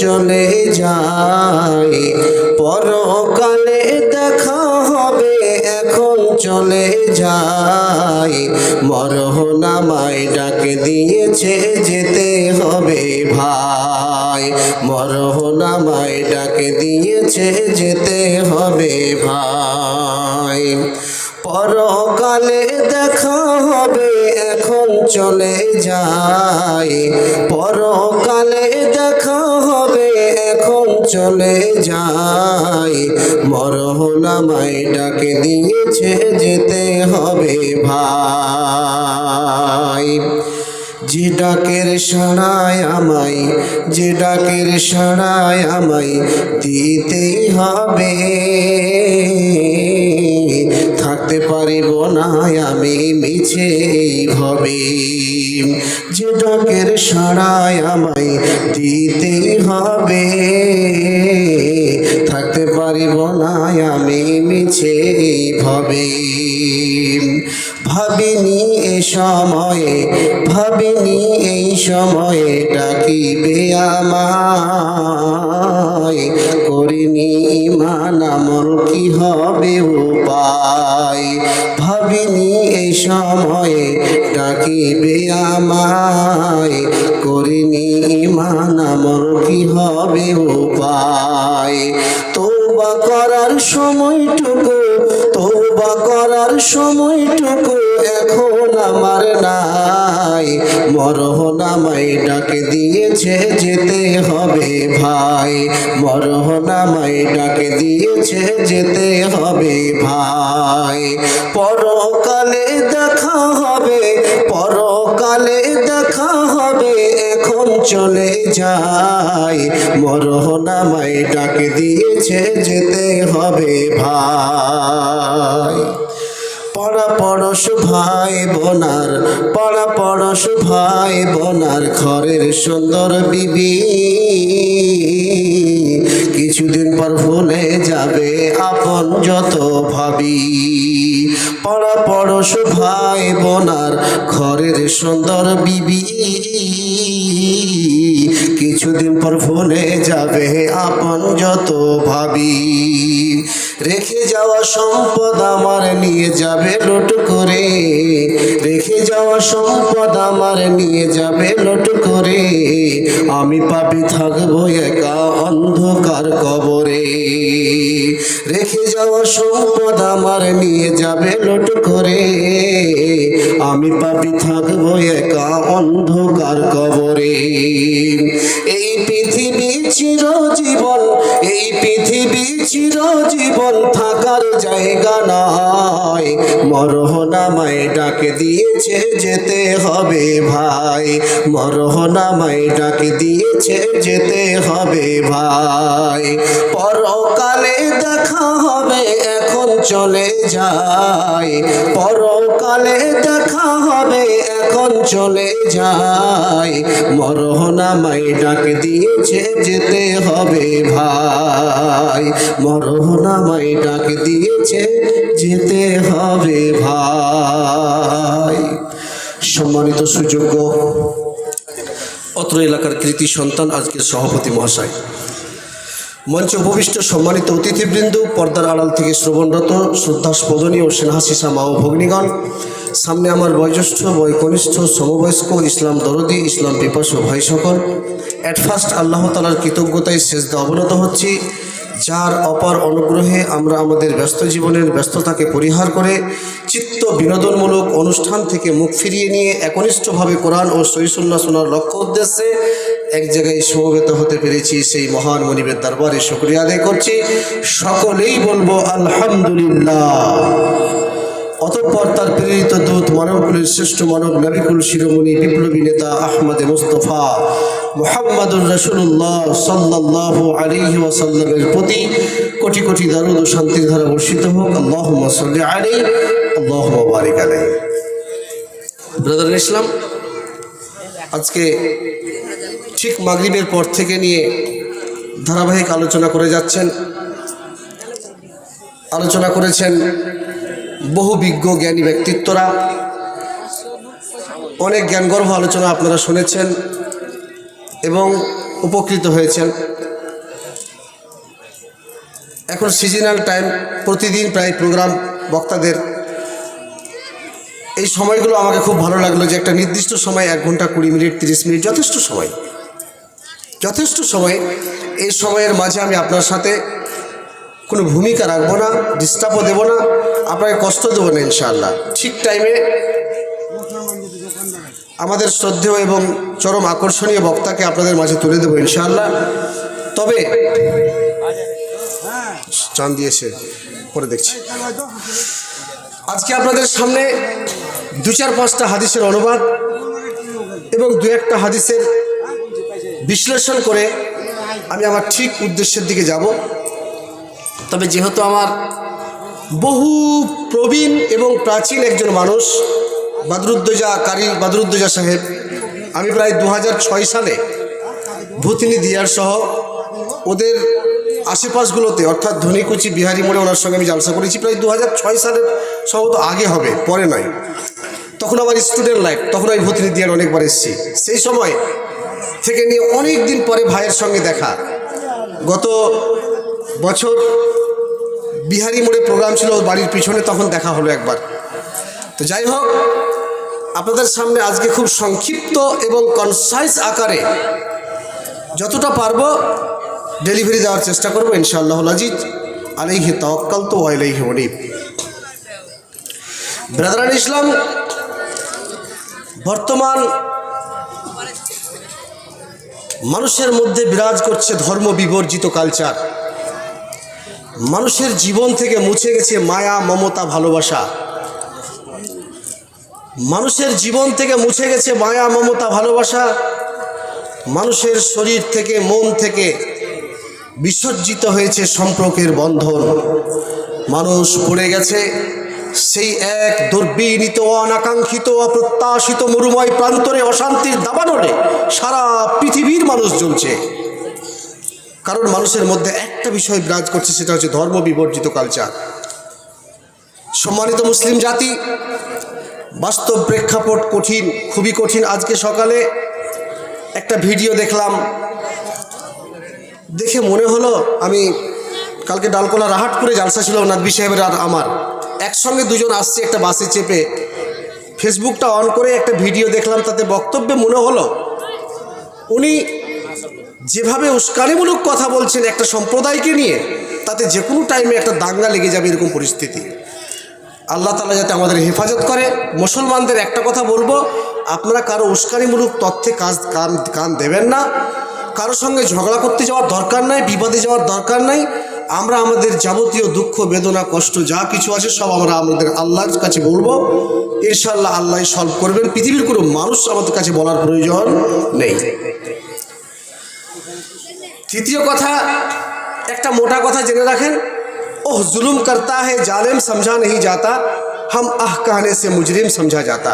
চলে যায়, পরকালে দেখা হবে এখন চলে যায়। মরহনামায় ডাক দিয়েছে যেতে হবে ভাই, মরহনামায় ডাক দিয়েছে যেতে হবে ভাই। পরকালে দেখা হবে এখন চলে যায়, পরকালে দেখা হবে এখন চলে যায়। মরহনামায় ডাক দিয়েছে যেতে হবে ভাই। যে ডাকের সাড়ায় আমায়, যে ডাকের সাড়ায় আমায় দিতেই হবে, থাকতে পারিব না আমি মিছে হবে। যে ডাকের সাড়ায় আমায় দিতেই হবে, থাকতে পারিব না আমি মিছে হবে। ভাবিনি এ সময়ে, ভাবিনি এই সময়ে ডাকিবে আমায়, করিনি ঈমান আমল কি হবে উপায়। ভাবিনি এই সময়ে ডাকিবে আমায়, করিনি ঈমান আমল কি হবে উপায়। তওবা করার সময়টুকু, তওবা করার সময়টুকু এখন আমার নাই। মরহনামায় ডাক দিয়েছে যেতে হবে ভাই, মরহনামায় ডাক দিয়েছে যেতে হবে ভাই। পরকালে দেখা হবে, পরকালে দেখা হবে এখন চলে যায়। মরহনামায় ডাক দিয়েছে যেতে হবে ভাই। পাড়া পড়শ ভাই বোনার, পাড়া পড়শ ভাই বোনার ঘরের সুন্দর বিবি, কিছুদিন পর ভুলে যাবে আপন যত ভাবি। পাড়া পড়শ ভাই বোনার ঘরের সুন্দর বিবি, কিছুদিন পর ভুলে যাবে আপন যত ভাবি। রেখে যাওয়া সম্পদ আমার নিয়ে যাবে লুট করে, রেখে যাওয়া সম্পদ আমার নিয়ে যাবে লুট করে। আমি পাপী থাকবো একা অন্ধকার কবরে, রেখে যাওয়া সম্পদ আমার নিয়ে যাবে লুট করে। আমি পাপী থাকবো একা অন্ধকার কবরে। এই পৃথিবী চিরজীবন, এই পৃথিবী চিরজীবন থাকার জায়গা নয়। মরহনামায় ডাক দিয়েছে যেতে হবে ভাই, মরহনামায় ডাক দিয়েছে যেতে হবে ভাই। পরকালে দেখা হবে এখন চলে যায়, পরকালে দেখা হবে এখন চলে যায়। মরহনামায় ডাক দিয়েছে যেতে হবে ভাই, মরহনামায় ডাক দিয়েছে যেতে হবে ভাই। সম্মানিত সুযোগ্য অত্র এলাকার কৃতি সন্তান আজকের সভাপতি মহাশয়, মঞ্চ উপবিষ্ট সম্মানিত অতিথিবৃন্দ, পর্দার আড়াল থেকে শ্রবণরত শ্রদ্ধাস্পদনীয় স্নেহাশিসা মা ও ভগ্নীগণ, সামনে আমার বয়োজ্যেষ্ঠ বয় কনিষ্ঠ সমবয়স্ক ইসলাম দরদি ইসলাম পিপাসু ভাই সকল, অ্যাট ফার্স্ট আল্লাহ তাআলার কৃতজ্ঞতায় সেজদা অবনত হচ্ছি, যার অপার অনুগ্রহে আমরা আমাদের ব্যস্ত জীবনের ব্যস্ততাকে পরিহার করে চিত্ত বিনোদনমূলক অনুষ্ঠান থেকে মুখ ফিরিয়ে নিয়ে একনিষ্ঠভাবে কোরআন ও সহিহ সুন্নাহ শোনার লক্ষ্য উদ্দেশ্যে এক জায়গায় সমবেত হতে পেরেছি। সেই মহান মনিবের দরবারে শুকরিয়া আদায় করছি। সকলেই বলবো আলহামদুলিল্লাহ। অতঃপর তার প্রেরিত দূত মানবকুলের শ্রেষ্ঠ মানব নবিকুল শিরোমণি বিপ্লবী নেতা আহমদে মুস্তফা মুহাম্মাদুর রাসূলুল্লাহ সাল্লাল্লাহু আলাইহি ওয়াসাল্লামের প্রতি কোটি কোটি দরুদ ও শান্তির ধারা বর্ষিত হোক। আল্লাহুম্মা সাল্লি আলাইহি আল্লাহুম্মা বারিক আলাইহি। ব্রাদার ইসলাম, আজকে ঠিক মাগরিবের পর থেকে নিয়ে ধারাবাহিক আলোচনা করে যাচ্ছেন, আলোচনা করেছেন বহু বিজ্ঞ জ্ঞানী ব্যক্তিত্বরা, অনেক জ্ঞানগর্ভ আলোচনা আপনারা শুনেছেন এবং উপকৃত হয়েছেন। এখন সিজনাল টাইম, প্রতিদিন প্রায় প্রোগ্রাম বক্তাদের, এই সময়গুলো আমাকে খুব ভালো লাগলো যে একটা নির্দিষ্ট সময় 1 ঘন্টা 20 মিনিট 30 মিনিট যথেষ্ট সময়। এই সময়ের মাঝে আমি আপনার সাথে কোনো ভূমিকা রাখবো না, ডিস্টার্বও দেবো না, আপনাকে কষ্ট দেবো না ইনশাআল্লাহ। ঠিক টাইমে আমাদের শ্রদ্ধেয় এবং চরম আকর্ষণীয় বক্তাকে আপনাদের মাঝে তুলে দেবো ইনশাআল্লাহ। তবে চান দিয়েছে পরে দেখছি। আজকে আপনাদের সামনে 2-4-5টা হাদিসের অনুবাদ এবং 2-1টা হাদিসের বিশ্লেষণ করে আমি আমার ঠিক উদ্দেশ্যের দিকে যাব। তবে যেহেতু আমার বহু প্রবীণ এবং প্রাচীন একজন মানুষ কারি বাদরুদ্দোজা সাহেব, আমি প্রায় 2006 সালে ভূতিনি দিয়ার সহ ওদের আশেপাশগুলোতে অর্থাৎ ধনীকুচি বিহারি মোড়ে ওনার সঙ্গে আমি জালসা করেছি প্রায় 2006 সালের সম্ভবত আগে হবে, পরে নয়। তখন আমার স্টুডেন্ট লাইফ, তখন আমি ভূতিনি দিয়ার অনেকবার এসেছি। সেই সময় থেকে নিয়ে অনেক দিন পরে ভাইয়ের সঙ্গে দেখা। গত বছর বিহারি মোড়ে প্রোগ্রাম ছিল বাড়ির পিছনে, তখন দেখা হলো একবার। তো যাই হোক, আপনাদের সামনে আজকে খুব সংক্ষিপ্ত এবং কনসাইজ আকারে যতটা পারবো ডেলিভারি দেওয়ার চেষ্টা করবো ইনশাআল্লাহুল আজিজ। আলাইহি তাওয়াক্কালতু ওয়া ইলাইহি উনীব। ব্রাদারান ইসলাম, বর্তমান মানুষের মধ্যে বিরাজ করছে ধর্ম বিবর্জিত কালচার। মানুষের জীবন থেকে মুছে গেছে মায়া, মমতা, ভালোবাসা। মানুষের জীবন থেকে মুছে গেছে মায়া, মমতা, ভালোবাসা। মানুষের শরীর থেকে, মন থেকে বিসর্জিত হয়েছে সম্পর্কের বন্ধন। মানুষ পড়ে গেছে সেই এক দুর্বিনীত, অনাকাঙ্ক্ষিত, অপ্রত্যাশিত মরুময় প্রান্তরে, অশান্তির দাবানলে সারা পৃথিবীর মানুষ জ্বলছে। কারণ মানুষের মধ্যে একটা বিষয় বিরাজ করছে, সেটা হচ্ছে ধর্ম বিবর্জিত কালচার। সম্মানিত মুসলিম জাতি, বাস্তব প্রেক্ষাপট কঠিন, খুবই কঠিন। আজকে সকালে একটা ভিডিও দেখলাম, দেখে মনে হলো, আমি কালকে ডালকোলা রাহাটপুরে জালসা ছিল নাদবি সাহেবের আর আমার, একসঙ্গে দুজন আসছে একটা বাসে চেপে। ফেসবুকটা অন করে একটা ভিডিও দেখলাম, তাতে বক্তব্যে মনে হলো উনি যেভাবে উস্কানিমূলক কথা বলছেন একটা সম্প্রদায়কে নিয়ে, তাতে যে কোনো টাইমে একটা দাঙ্গা লেগে যাবে এরকম পরিস্থিতি। আল্লাহ তাআলা যাতে আমাদের হেফাজত করে। মুসলমানদের একটা কথা বলবো, আপনারা কারো উস্কানিমূলক তথ্যে কান দেবেন না। কারোর সঙ্গে ঝগড়া করতে যাওয়ার দরকার নাই, বিবাদে যাওয়ার দরকার নাই। আমরা আমাদের যাবতীয় দুঃখ, বেদনা, কষ্ট যা কিছু আছে সব আমরা আমাদের আল্লাহর কাছে বলবো। ইনশাআল্লাহ আল্লাহ সলভ করবেন। পৃথিবীর কোনো মানুষ আমাদের কাছে বলার প্রয়োজন নেই। তৃতীয় কথা, একটা মোটা কথা জেনে রাখেন, ওহ জুলুম করতা है জালেম समझा नहीं जाता, हम आह कहने से मुजरिम समझा जाता।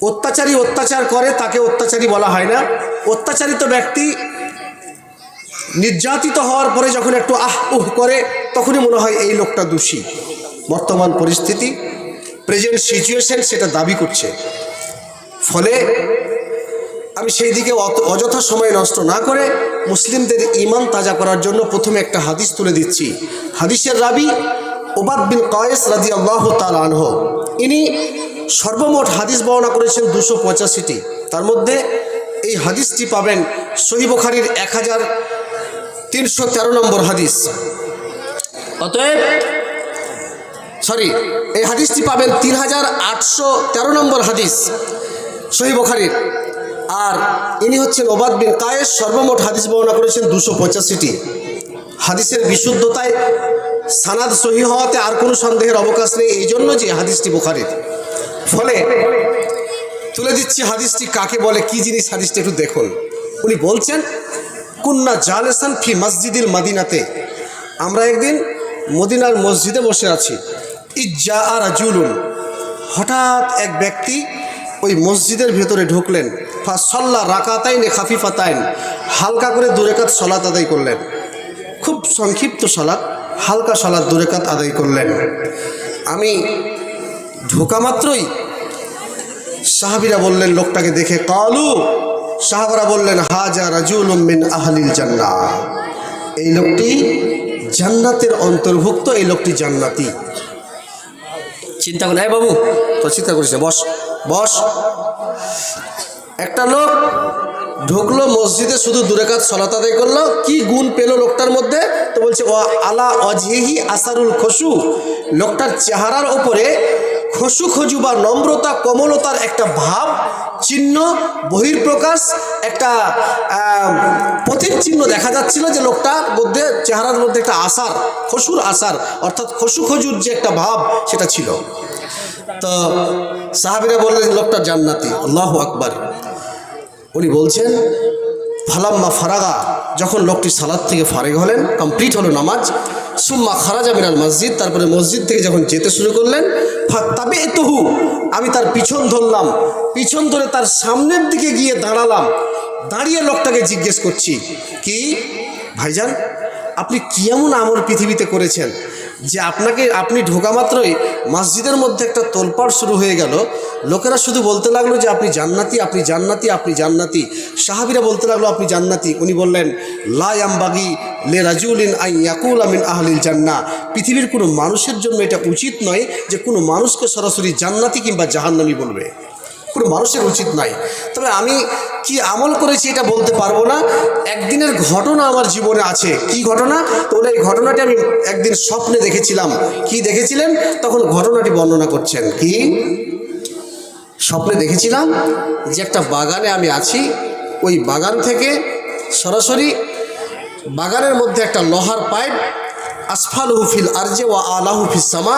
অত্যাচারী অত্যাচার করে, তাকে অত্যাচারী বলা হয় না। অত্যাচারিত ব্যক্তি নির্যাতিত হওয়ার পরে যখন একটু আহ উহ করে, তখনই মনে হয় এই লোকটা দোষী। বর্তমান পরিস্থিতি, প্রেজেন্ট সিচুয়েশন সেটা দাবি করছে। ফলে আমি সেই দিকে অযথা সময় নষ্ট না করে মুসলিমদের ঈমান তাজা করার জন্য প্রথমে একটা হাদিস তুলে দিচ্ছি। হাদিসের রাবি উবাদ বিন কায়েস রাদিয়াল্লাহু তাআলা আনহু, ইনি সর্বমোট হাদিস বর্ণনা করেছেন 285টি। তার মধ্যে এই হাদিসটি পাবেন সহিহ বুখারীর 1313 নম্বর হাদিস। অতএব এই হাদিসটি পাবেন 3813 নম্বর হাদিস সহিহ বুখারীর। আর ইনি হচ্ছেন উবাদ বিন কায়েস, সর্বমোট হাদিস বর্ণনা করেছেন 285টি। হাদিসের বিশুদ্ধতায়, সানাদ সহিহ হওয়াতে আর কোনো সন্দেহের অবকাশ নেই, এই জন্য যে হাদিসটি বুখারীর। ফলে তুলে দিচ্ছি হাদিসটি কাকে বলে, কি জিনিস হাদিসটি একটু দেখুন। উনি বলছেন, কুন্না জালেসান ফি মসজিদিল মদিনাতে, আমরা একদিন মদিনার মসজিদে বসে আছি। ইজ্জা রাজুলুন, হঠাৎ এক ব্যক্তি ওই মসজিদের ভেতরে ঢুকলেন। ফাসাল্লা রাকাতাইন খাফিফাতাইন, হালকা করে 2 রাকাত সালাত আদায় করলেন। খুব সংক্ষিপ্ত সালাত, হালকা সালাত 2 রাকাত আদায় করলেন। আমি ঢোকা মাত্রই সাহাবীরা বললেন লোকটাকে দেখে, কালু সাহাবারা বললেন হাজা রাজুলুম মিন আহলিল জান্নাহ, এই লোকটি জান্নাতের অন্তর্ভুক্ত, এই লোকটি জান্নাতি। চিন্তা করেন, এই বাবু তো চিন্তা করিস না, বস বস। একটা লোক ঢুকলো মসজিদে, শুধু 2 রাকাত সালাত আদায় করলো, কি গুণ পেল লোকটার মধ্যে? তো বলছে ওয়া আলা ওয়াজহিহি আসারুল খুশু, লোকটার চেহারার ওপরে খুশু খুজু বা নম্রতা কোমলতার একটা ভাব চিহ্ন, বহির্প্রকাশ, একটা প্রতীক চিহ্ন দেখা যাচ্ছিল যে লোকটার মধ্যে, চেহারার মধ্যে একটা আসার, খুশুর আসার, অর্থাৎ খুশু খুজুর যে একটা ভাব সেটা ছিল। তো সাহাবীরা বললেন লোকটা জান্নাতি। আল্লাহু আকবার। উনি বলছেন ফালাম্মা ফারাগা, যখন লোকটি সালাত থেকে ফারেগ হলেন, কমপ্লিট হলো নামাজ, সুম্মা খারাজা মিনাল মসজিদ, তারপরে মসজিদ থেকে যখন যেতে শুরু করলেন, ফাত্তাবিতুহু, আমি তার পিছন ধরলাম, পিছন ধরে তার সামনের দিকে গিয়ে দাঁড়ালাম, দাঁড়িয়ে লোকটাকে জিজ্ঞেস করছি, কি ভাইজান আপনি কি এমন আমল পৃথিবীতে করেছেন যে আপনি ঢোকা মাত্রই মসজিদের মধ্যে একটা তোলপাড় শুরু হয়ে গেল, লোকেরা শুধু বলতে লাগলো যে আপনি জান্নাতি, আপনি জান্নাতি, আপনি জান্নাতি। সাহাবীরা বলতে লাগলো আপনি জান্নাতি। উনি বললেন লা ইয়ামবাগি লে রাজুলিন আন ইয়াকুলা মিন আহলিল জান্নাহ, পৃথিবীর কোনো মানুষের জন্য এটা উচিত নয় যে কোনো মানুষকে সরাসরি জান্নাতি কিংবা জাহান্নামী বলবে, কোনো মানুষের উচিত নাই। তবে আমি কি আমল করেছি এটা বলতে পারবো না। একদিনের ঘটনা আমার জীবনে আছে। কি ঘটনা? তো এই ঘটনাটি আমি একদিন স্বপ্নে দেখেছিলাম। কি দেখেছিলেন? তখন ঘটনাটি বর্ণনা করছেন। কি স্বপ্নে দেখেছিলাম যে একটা বাগানে আমি আছি, ওই বাগান থেকে সরাসরি বাগানের মধ্যে একটা লোহার পাইপ, আসফালুহু ফিল আরজে ওয়া আলাহু ফিস সামা,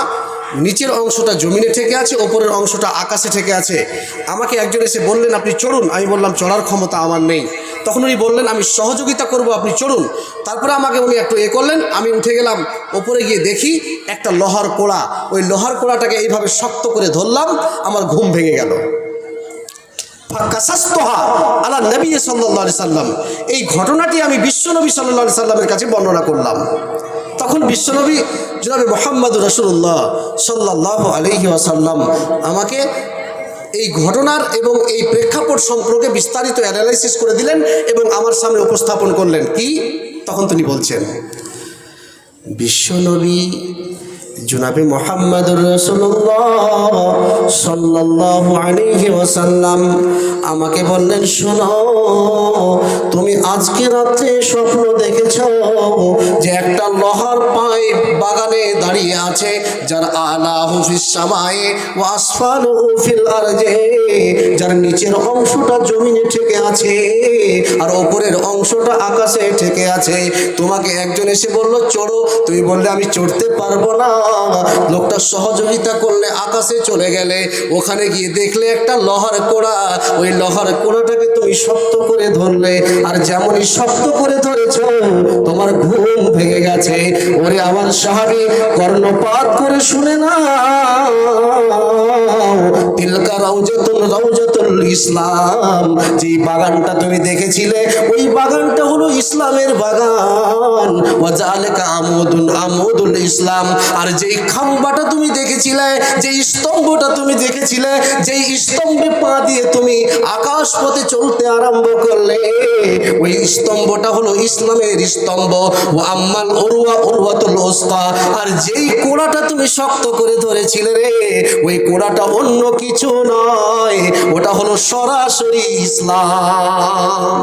নিচের অংশটা জমিনে ঠেকে আছে, ওপরের অংশটা আকাশে ঠেকে আছে। আমাকে একজন এসে বললেন আপনি চড়ুন। আমি বললাম চড়ার ক্ষমতা আমার নেই। তখন উনি বললেন আমি সহযোগিতা করব, আপনি চড়ুন। তারপরে আমাকে উনি একটু করলেন, আমি উঠে গেলাম। ওপরে গিয়ে দেখি একটা লোহার কোড়া, ওই লোহার কোড়াটাকে এইভাবে শক্ত করে ধরলাম, আমার ঘুম ভেঙে গেল। আলা নবী সাল্লাল্লাহু আলাইহি সাল্লাম, এই ঘটনাটি আমি বিশ্বনবী সাল্লাল্লাহু আলাইহি সাল্লামের কাছে বর্ণনা করলাম। তখন বিশ্বনবী জনাবে মুহাম্মদুর রাসূলুল্লাহ সাল্লাল্লাহু আলাইহি ওয়াসাল্লাম আমাকে এই ঘটনার এবং এই প্রেক্ষাপট সম্পর্কে বিস্তারিত অ্যানালাইসিস করে দিলেন এবং আমার সামনে উপস্থাপন করলেন। কি? তখন তিনি বলছেন বিশ্বনবী জনাবে মুহাম্মদুর রাসূলুল্লাহ সাল্লাল্লাহু আলাইহি ওয়াসাল্লাম আমাকে বললেন, শোনো, তুমি আজকে রাতে স্বপ্ন দেখেছো যে একটা লোহার পাইপ বাগানে দাঁড়িয়ে আছে, যার আলাহু ফিস সামায়ে ওয়া আসফালুহু ফিল আরজে, যার নিচের অংশটা জমিনে ঠেকে আছে আর উপরের অংশটা আকাশে ঠেকে আছে। তোমাকে একজন এসে বলল চড়ো, তুমি বললে আমি চড়তে পারবো না। লোকটা সহযোগিতা করলে আকাশে চলে গেলে, ওখানে গিয়ে দেখলে একটা লোহার কোড়া, ওই লোহার কোড়াটাকে তুমি শক্ত করে ধরলে, আর যেমনই শক্ত করে ধরেছ তোমার ঘুম ভেঙে গেছে। ওরে আমার সাহাবী, কর্ণপাত করে শুনে না, তিলকা রাউজাতুল ইসলাম, যে বাগানটা তুমি দেখেছিলে ওই বাগানটা হলো ইসলামের বাগান। ওয়াজালাকা আমুদুল ইসলাম, আর যেই খাম্বাটা তুমি দেখেছিলে, যেই স্তম্ভটা তুমি দেখেছিলে, যেই স্তম্ভে পা দিয়ে তুমি আকাশ পথে চলতে আরম্ভ করলে, ওই স্তম্ভটা হলো ইসলামের স্তম্ভ। ও আম্মাল উরওয়াতুল উসকা, আর যেই কোড়াটা তুমি শক্ত করে ধরেছিলে রে, ওই কোড়াটা অন্য কিছু নয়, ওটা হলো সরাসরি ইসলাম।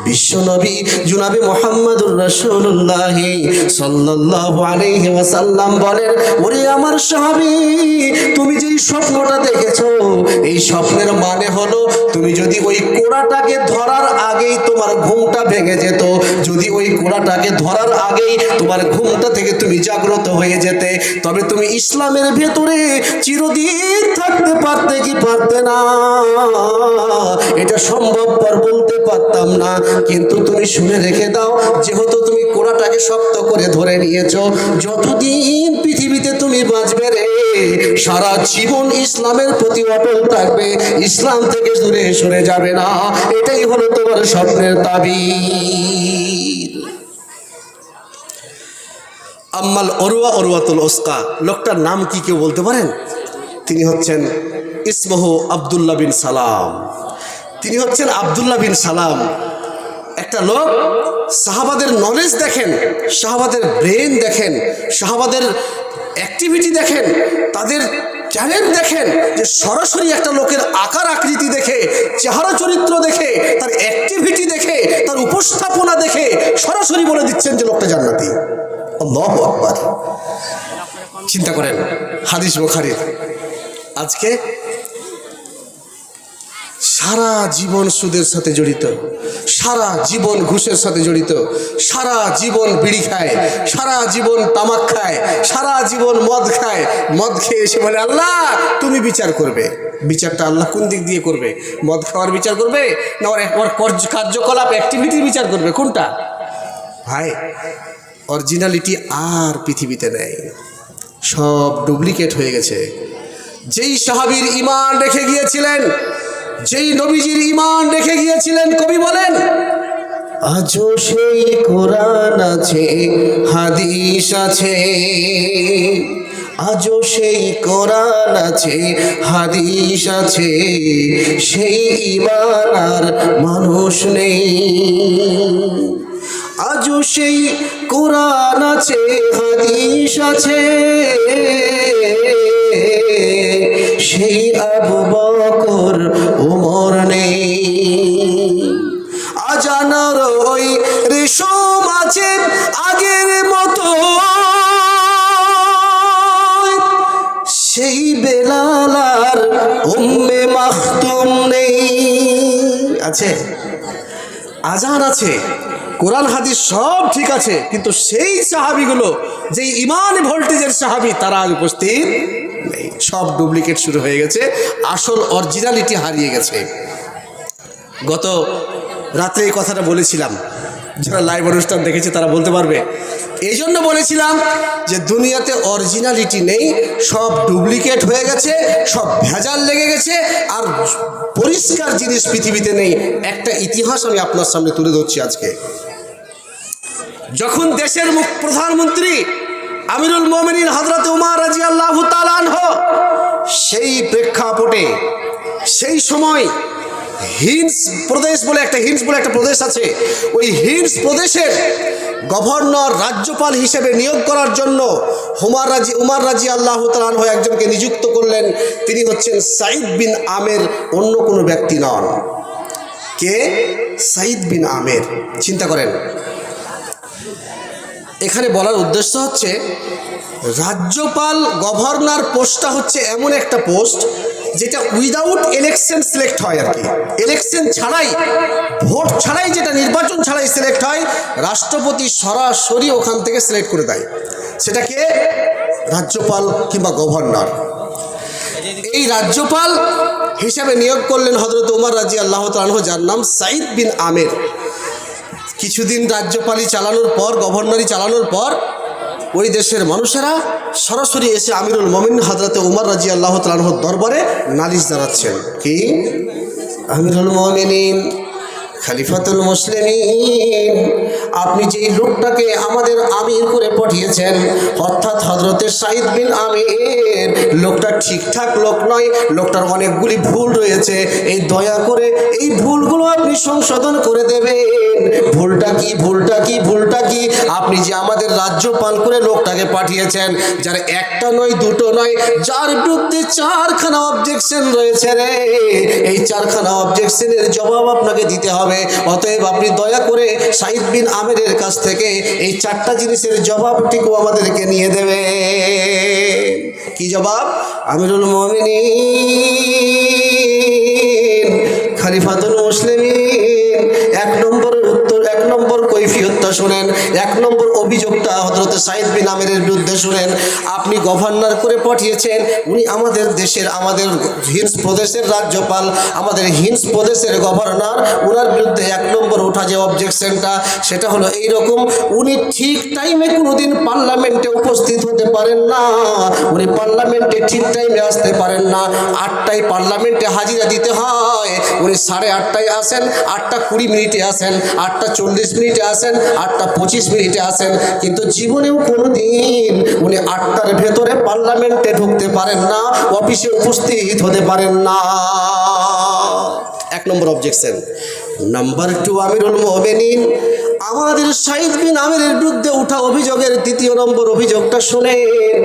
বিশ্বনবী জনাবে মুহাম্মদুর রাসূলুল্লাহ সাল্লাল্লাহু আলাইহি ওয়াসাল্লাম বলেন, ওরে আমার সাহাবী, তুমি যেই স্বপ্নটা দেখেছো, এই স্বপ্নের মানে হলো তুমি যদি ওই কোড়াটাকে ধরার আগেই তোমার ঘুমটা ভেঙে যেত, যদি ওই কোড়াটাকে ধরার আগেই তোমার ঘুমটা থেকে তুমি জাগ্রত হয়ে যেতে, তবে তুমি ইসলামের ভেতরে চিরদিন থাকতে পারতে কি পারতে না? এটা সম্ভবপর বলতে পারতাম না, কিন্তু তুমি শুনে রেখে দাও, যেহেতু তুমি কোড়াটাকে শক্ত করে ধরে নিয়েছো, যতদিন পৃথিবীতে তুমি বাঁচবে রে, সারা জীবন ইসলামের প্রতি অটল থাকবে, ইসলাম থেকে দূরে সরে যাবে না। এটাই হলো তোমার স্বপ্নের তাবির। আম্মাল উরওয়াতুল উসকা, লোকটার নাম কি কেউ বলতে পারেন? তিনি হচ্ছেন ইসমহু আব্দুল্লাহ বিন সালাম। তিনি হচ্ছেন আব্দুল্লাহ বিন সালাম। একটা লোক, সাহাবাদের নলেজ দেখেন, সাহাবাদের ব্রেন দেখেন, সাহাবাদের অ্যাক্টিভিটি দেখেন, তাদের ট্যালেন্ট দেখেন, যে সরাসরি একটা লোকের আকার আকৃতি দেখে, চেহারা চরিত্র দেখে, তার অ্যাক্টিভিটি দেখে, তার উপস্থাপনা দেখে সরাসরি বলে দিচ্ছেন যে লোকটা জান্নাতি। আল্লাহু আকবার। চিন্তা করেন, হাদিস বুখারীর। আজকে সারা জীবন সুদের সাথে জড়িত, সারা জীবন ঘুষের সাথে জড়িত, সারা জীবন বিড়ি খায়, সারা জীবন তামাক খায়, সারা জীবন মদ খায়। মদ খেয়ে এসে বলে আল্লাহ তুমি বিচার করবে। বিচারটা আল্লাহ কোন দিক দিয়ে করবে? মদ খাওয়ার বিচার করবে না ওর কার্যকলাপ অ্যাক্টিভিটির বিচার করবে? কোনটা ভাই? অরিজিনালিটি আর পৃথিবীতে নেই, সব ডুপ্লিকেট হয়ে গেছে। যেই সাহাবীর ঈমান রেখে গিয়েছিলেন, যেই নবীজির ঈমান রেখে গিয়েছিলেন, কবি বলেন আজও সেই কোরআন আছে, হাদিস আছে, আজও সেই কোরআন আছে, হাদিস আছে, সেই ঈমান আর মানুষ নেই। আজও সেই কোরআন আছে, হাদিস আছে, সেই আবু বকর ওমর নেই। আজানার ওই রেশম আছে আগের মতো, সেই বেলাল আর উম্মে মাখতুম নেই। আছে, আজান আছে, কোরআন হাদিস সব ঠিক আছে, কিন্তু সেই সাহাবিগুলো যেই ঈমান ভোল্টেজের সাহাবি, তারা আজ উপস্থিত নেই। সব ডুপ্লিকেট শুরু হয়ে গেছে, আসল অরিজিনালিটি হারিয়ে গেছে। গত রাত্রে এই কথাটা বলেছিলাম, যারা লাইভ অনুষ্ঠান দেখেছে তারা বলতে পারবে। এই জন্য বলেছিলাম যে দুনিয়াতে অরিজিনালিটি নেই, সব ডুপ্লিকেট হয়ে গেছে, সব ভেজাল লেগে গেছে, আর পরিষ্কার জিনিস পৃথিবীতে নেই। একটা ইতিহাস আমি আপনার সামনে তুলে ধরছি আজকে। যখন দেশের প্রধানমন্ত্রী আমিরুল মোমিনিন হযরত উমর রাদিয়াল্লাহু তাআলা আনহু, সেই প্রেক্ষাপটে সেই সময় হিন্স প্রদেশ বলে একটা প্রদেশ আছে, ওই হিন্স প্রদেশের গভর্নর রাজ্যপাল হিসেবে নিয়োগ করার জন্য উমর রাদিয়াল্লাহু তাআলা আনহু একজনকে নিযুক্ত করলেন। তিনি হচ্ছেন সাঈদ বিন আমের, অন্য কোনো ব্যক্তি নন। কে? সাঈদ বিন আমের। চিন্তা করেন, এখানে বলার উদ্দেশ্য হচ্ছে রাজ্যপাল গভর্নর পোস্টটা হচ্ছে এমন একটা পোস্ট যেটা উইদাউট ইলেকশন সিলেক্ট হয় আর কি। ইলেকশন ছাড়াই, ভোট ছাড়াই, যেটা নির্বাচন ছাড়াই সিলেক্ট হয়, রাষ্ট্রপতি সরাসরি ওখান থেকে সিলেক্ট করে দেয়। সেটাকে রাজ্যপাল কিংবা গভর্নর। এই রাজ্যপাল হিসাবে নিয়োগ করলেন হযরত উমর রাদিয়াল্লাহু তাআলা আনহু, যার নাম সাঈদ বিন আমের। কিছুদিন রাজ্যপালই চালানোর পর, গভর্নরই চালানোর পর, ওই দেশের মানুষেরা সরাসরি এসে আমিরুল মোমিনিন হযরত উমর রাদিয়াল্লাহু তাআলা আনহুর দরবারে নালিশ জানাচ্ছেন। কি? আমিরুল মোমিনিন, খলিফাতুল মুসলিমিন, আপনি যেই লোকটাকে আমাদের আমির করে পাঠিয়েছেন, অর্থাৎ হযরতে সাঈদ বিন আমির, লোকটা ঠিকঠাক লোক নয়, লোকটার অনেকগুলি ভুল রয়েছে। এই দয়া করে এই ভুলগুলো আপনি সংশোধন করে দেবেন। ভুলটা কি? ভুলটা কি? ভুলটা কি? আপনি যে আমাদের রাজ্যপাল করে লোকটাকে পাঠিয়েছেন, যার একটা নয়, দুটো নয়, যার বিরুদ্ধে 4খানা অবজেকশন রয়েছে রে, এই 4খানা অবজেকশনের জবাব আপনাকে দিতে হবে। অতএব আপনি দয়া করে সাঈদ বিন আমেরের কাছ থেকে এই 4টা জিনিসের জবাবটিকে আমাদেরকে নিয়ে দেবে। কি জবাব? আমিরুল মুমিনিন, খলিফাতুল মুসলিমিন, 1 নম্বর উত্তর, 1 নম্বর কৈফিয়তটা শুনেন, 1 নম্বর অভিযোগটা হযরত সাঈদ বিন আমেরের বিরুদ্ধে শুনেন। আপনি গভর্নর করে পাঠিয়েছেন, উনি আমাদের দেশের, আমাদের হিন্স প্রদেশের রাজ্যপাল, আমাদের হিন্স প্রদেশের গভর্নর, ওনার বিরুদ্ধে 1 নম্বর ওঠা যে অবজেকশনটা, সেটা হলো এইরকম: উনি ঠিক টাইমে কোনোদিন পার্লামেন্টে উপস্থিত হতে পারেন না। উনি পার্লামেন্টে ঠিক টাইমে আসতে পারেন না। 8টায় পার্লামেন্টে হাজিরা দিতে হয়, উনি 8:30টায় আসেন, 8:20 আসেন, 8:40 আসেন, 8:25 আসেন, কিন্তু জীবনেও কোনোদিন উনি 8টার ভেতরে পার্লামেন্টে ঢুকতে পারেন না, অফিসে উপস্থিত হতে পারেন না। এক নম্বর অবজেকশন। নাম্বার 2, আমিরুল মুমিনিন আমাদের সাঈদ বিন আমিরের বিরুদ্ধে উঠা অভিযোগের দ্বিতীয় নম্বর অভিযোগটা শুনেন।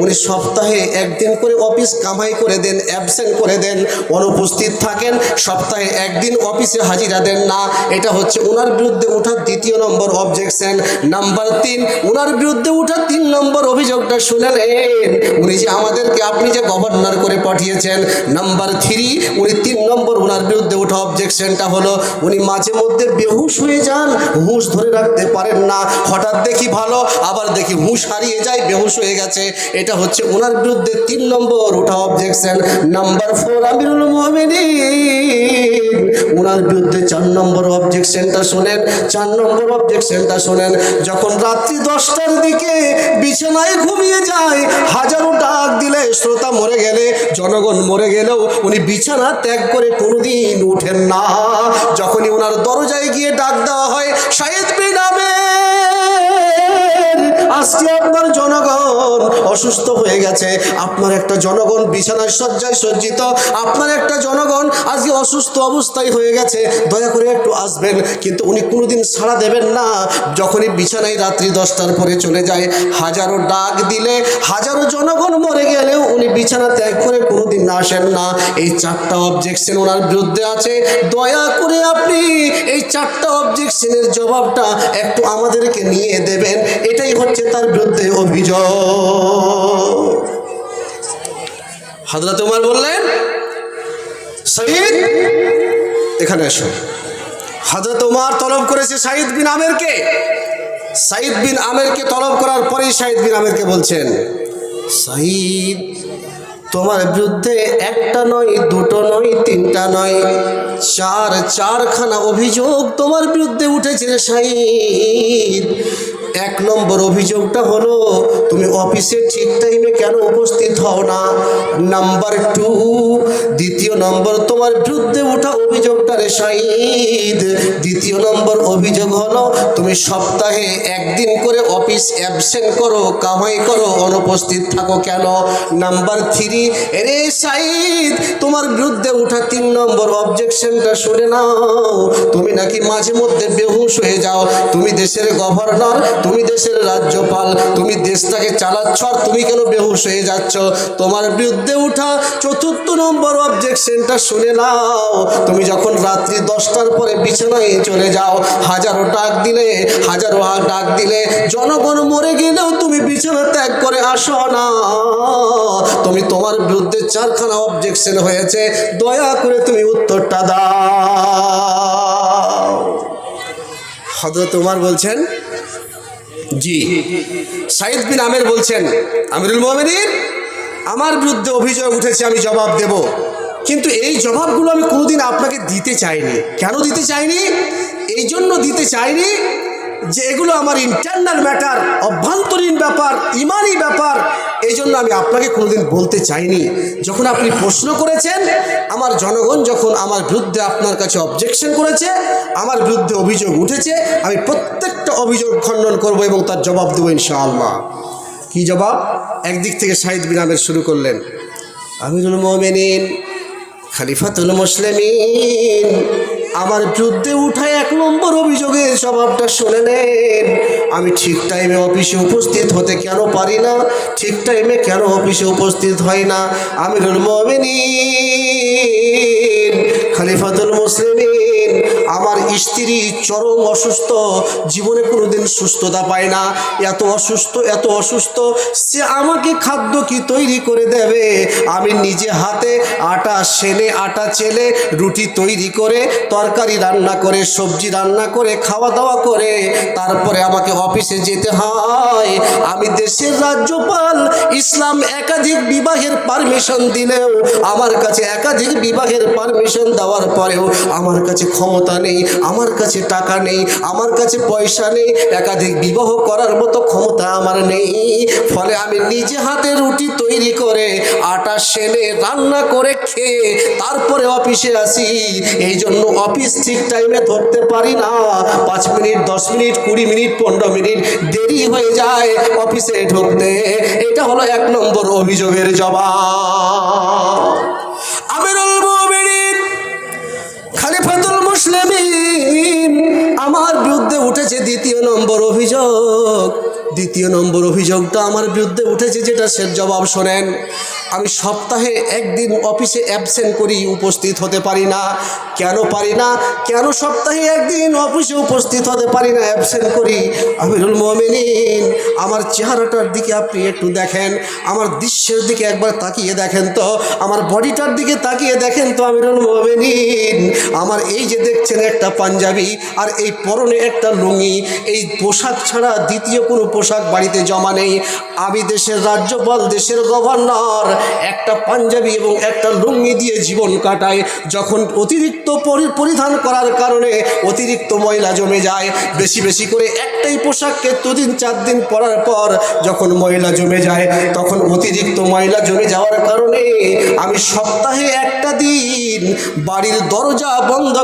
উনি সপ্তাহে একদিন করে অফিস কামাই করে দেন, অ্যাবসেন্ট করে দেন, অনুপস্থিত থাকেন, সপ্তাহে একদিন অফিসে হাজিরা দেন না। এটা হচ্ছে ওনার বিরুদ্ধে উঠা দ্বিতীয় নম্বর অবজেকশন। নাম্বার 3, ওনার বিরুদ্ধে উঠা 3 নম্বর অভিযোগটা শুনেলেন। উনি যে আমাদেরকে আপনি যে গভর্নর করে পাঠিয়েছেন। নাম্বার 3, উনি 3 নম্বর ওনার বিরুদ্ধে উঠা অবজেকশনটা হলো উনি মাঝে মধ্যে বেহুশ হয়ে যান, হুঁশ ধরে রাখতে পারেন না। হঠাৎ দেখি ভালো, আবার দেখি হুঁশ হারিয়ে যায়, বেহুশ হয়ে গেছে। এটা হচ্ছে ওনার বিরুদ্ধে 3 নম্বর উঠা অবজেকশন। নাম্বার 4, আমিরুল মুমিনিন ওনার বিরুদ্ধে 4 নম্বর অবজেকশনটা শোনেন। 4 নম্বর অবজেকশনটা শোনেন। যখন রাত্রি 10টার দিকে বিছানায় ঘুমিয়ে যায়, হাজারো ডাক দিলে, শ্রোতা মরে গেলে, জনগণ মরে গেলেও উনি বিছানা ত্যাগ করে কোনোদিন উঠেন না। যখনই ওনার দরজায় গিয়ে ডাক দেওয়া হয়, সাঈদ বিন আমির আজকে আপনার জনগণ অসুস্থ হয়ে গেছে, আপনার একটা জনগণ বিছানায় শয্যায় সজ্জিত, আপনার একটা জনগণ আজকে অসুস্থ অবস্থায় হয়ে গেছে, দয়া করে একটু আসবেন। কিন্তু উনি কোনোদিন সাড়া দেবেন না। যখনই বিছানায় রাত্রি 10টার পরে চলে যায়, হাজারো ডাক দিলে, হাজারো জনগণ মরে গেলেও উনি বিছানা ত্যাগ করে কোনোদিন আসেন না। এই 4টা অবজেকশন ওনার বিরুদ্ধে আছে। দয়া করে আপনি এই 4টা অবজেকশনের জবাবটা একটু আমাদেরকে নিয়ে দেবেন। এটাই হচ্ছে তার বিরুদ্ধে অভিযোগ। হযরত ওমর বললেন, সাঈদ এখানে এসো। হযরত ওমর তলব করেছে সাঈদ বিন আমিরকে। সাঈদ বিন আমিরকে তলব করার পরেই সাঈদ বিন আমিরকে বলছেন, সাঈদ তোমার বিরুদ্ধে একটা নয়, দুটো নয়, তিনটা নয়, 4খানা অভিযোগ তোমার বিরুদ্ধে উঠেছে সাঈদ। 1 নম্বর অভিযোগটা হলো তুমি অফিসে ঠিক টাইমে কেন উপস্থিত হও না। নাম্বার 2, দ্বিতীয় নম্বর তোমার বিরুদ্ধে ওঠা অভিযোগটা রে সাঈদ, দ্বিতীয় নম্বর অভিযোগ হলো তুমি সপ্তাহে একদিন করে অফিস অ্যাবসেন্ট করো, কামাই করো, অনুপস্থিত থাকো কেন। নাম্বার 3, রে সাঈদ তোমার বিরুদ্ধে ওঠা 3 নম্বর অবজেকশনটা শুনে নাও। তুমি নাকি মাঝে মধ্যে বেহুশ হয়ে যাও। তুমি দেশের গভর্নর, তুমি দেশের রাজ্যপাল, তুমি দেশটাকে চালাচ্ছ, আর তুমি কেন বেহুশ হয়ে যাচ্ছ। তোমার বিরুদ্ধে উঠা 4র্থ নম্বর অবজেকশনটা শুনে নাও। তুমি যখন রাত্রি 10টার পরে বিছানায় চলে যাও, হাজারো ডাক দিলে, হাজারো ডাক দিলে, জনগণ মরে গেলেও তুমি বিছানা ত্যাগ করে আসো না। তুমি তোমার বিরুদ্ধে 4খানা অবজেকশন হয়েছে, দয়া করে তুমি উত্তরটা দাও। হযরত ওমর বলছেন, জি। সাঈদ বিন আমির বলছেন, আমিরুল মুমিনিন আমার বিরুদ্ধে অভিযোগ উঠেছে, আমি জবাব দেব, কিন্তু এই জবাবগুলো আমি কোনোদিন আপনাকে দিতে চাইনি। কেন দিতে চাইনি? এই জন্য দিতে চাইনি যে এগুলো আমার ইন্টারনাল ম্যাটার, অভ্যন্তরীণ ব্যাপার, ইমানি ব্যাপার। এই জন্য আমি আপনাকে কোনোদিন বলতে চাইনি। যখন আপনি প্রশ্ন করেছেন, আমার জনগণ যখন আমার বিরুদ্ধে আপনার কাছে অবজেকশন করেছে, আমার বিরুদ্ধে অভিযোগ উঠেছে, আমি প্রত্যেকটা অভিযোগ খণ্ডন করব এবং তার জবাব দেবো ইনশাআল্লাহ। কি জবাব? একদিক থেকে সাঈদ বিন আমির শুরু করলেন, আমিরুল মুমিনিন, খলিফাতুল মুসলিমিন আমার বিরুদ্ধে উঠায় 1 নম্বর অভিযোগের জবাবটা শুনে নেন। আমি ঠিক টাইমে অফিসে উপস্থিত হতে কেন পারি না, ঠিক টাইমে কেন অফিসে উপস্থিত হয় না। আমিরুল মুমিনিন, খলিফাতুল মুসলিমিন আমার স্ত্রী চরম অসুস্থ, জীবনে কোনোদিন সুস্থতা পায় না, এত অসুস্থ, এত অসুস্থ, সে আমাকে খাদ্য কি তৈরি করে দেবে। আমি নিজে হাতে আটা সেনে, আটা চেলে, রুটি তৈরি করে, তরকারি রান্না করে, সবজি রান্না করে, খাওয়া দাওয়া করে তারপরে আমাকে অফিসে যেতে হয়। আমি দেশের রাজ্যপাল, ইসলাম একাধিক বিবাহের পারমিশন দিলেও, আমার কাছে একাধিক বিবাহের পারমিশন দেওয়ার পরেও আমার কাছে ক্ষমতা নেই, আমার কাছে টাকা নেই, আমার কাছে পয়সা নেই, একাধিক বিবাহ করার মতো ক্ষমতা আমার নেই। ফলে আমি নিজে হাতে রুটি তৈরি করে, আটা সেনে, রান্না করে খেয়ে তারপরে অফিসে আসি। এই জন্য অফিস ঠিক টাইমে ধরতে পারি না। 5 মিনিট, 10 মিনিট, 20 মিনিট, 15 মিনিট দেরি হয়ে যায় অফিসে ঢুকতে। এটা হলো 1 নম্বর অভিযোগের জবাব। আমিরুল মুমিনিন উঠেছে দ্বিতীয় নম্বর অভিযোগ। দ্বিতীয় নম্বর অভিযোগটা আমার বিরুদ্ধে উঠেছে, যেটা সে জবাব শোনেন। আমি সপ্তাহে একদিন অফিসে অ্যাবসেন্ট করি, উপস্থিত হতে পারি না। কেন পারি না? কেন সপ্তাহে একদিন অফিসে উপস্থিত হতে পারি না, অ্যাবসেন্ট করি? আমিরুল মুমিনিন, আমার চেহারাটার দিকে আপনি একটু দেখেন, আমার দৃশ্যের দিকে একবার তাকিয়ে দেখেন তো, আমার বডিটার দিকে তাকিয়ে দেখেন তো আমিরুল মুমিনিন। আমার এই যে দেখছেন একটা পাঞ্জাবি আর এই পরনে একটা লুঙ্গি, এই পোশাক ছাড়া দ্বিতীয় কোনো পোশাক বাড়িতে জমা নেই। আমি দেশের রাজ্যপাল, দেশের গভর্নর, একটা পাঞ্জাবি এবং একটা লুঙ্গি দিয়ে জীবন কাটাই। যখন অতিরিক্ত পরিধান করার কারণে অতিরিক্ত ময়লা জমে যায়, বেশি বেশি করে একটাই পোশাককে 2-4 দিন পরার পর যখন ময়লা জমে যায়, তখন অতিরিক্ত ময়লা জমে যাওয়ার কারণে আমি সপ্তাহে একটা দিন বাড়ির দরজা বন্ধ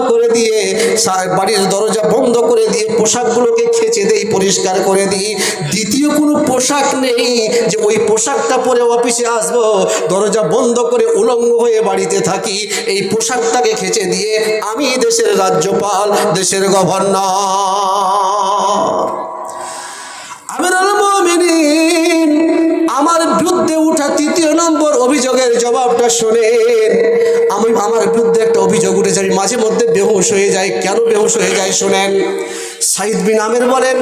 করে দিয়ে পোশাকগুলোকে খেচে দেই, পরিষ্কার করে দিই। দ্বিতীয় কোনো পোশাক নেই যে ওই পোশাকটা পরে অফিসে আসবো, দরজা বন্ধ করে উলঙ্গ হয়ে বাড়িতে থাকি। এই পোশাকটাকে খেচে দিয়ে আমি দেশের রাজ্যপাল, দেশের গভর্নর। আমিরুল মুমিনিন, আমার বিরুদ্ধে উঠা তৃতীয় নম্বর অভিযোগের জবাবটা শোনেন। আমার বিরুদ্ধে একটা অভিযোগ উঠেছে, আমি মাঝে মধ্যে বেহুশ হয়ে যাই। কেন বেহুশ হয়ে যাই শোনেন। সাইদ বিন আমের বলেন,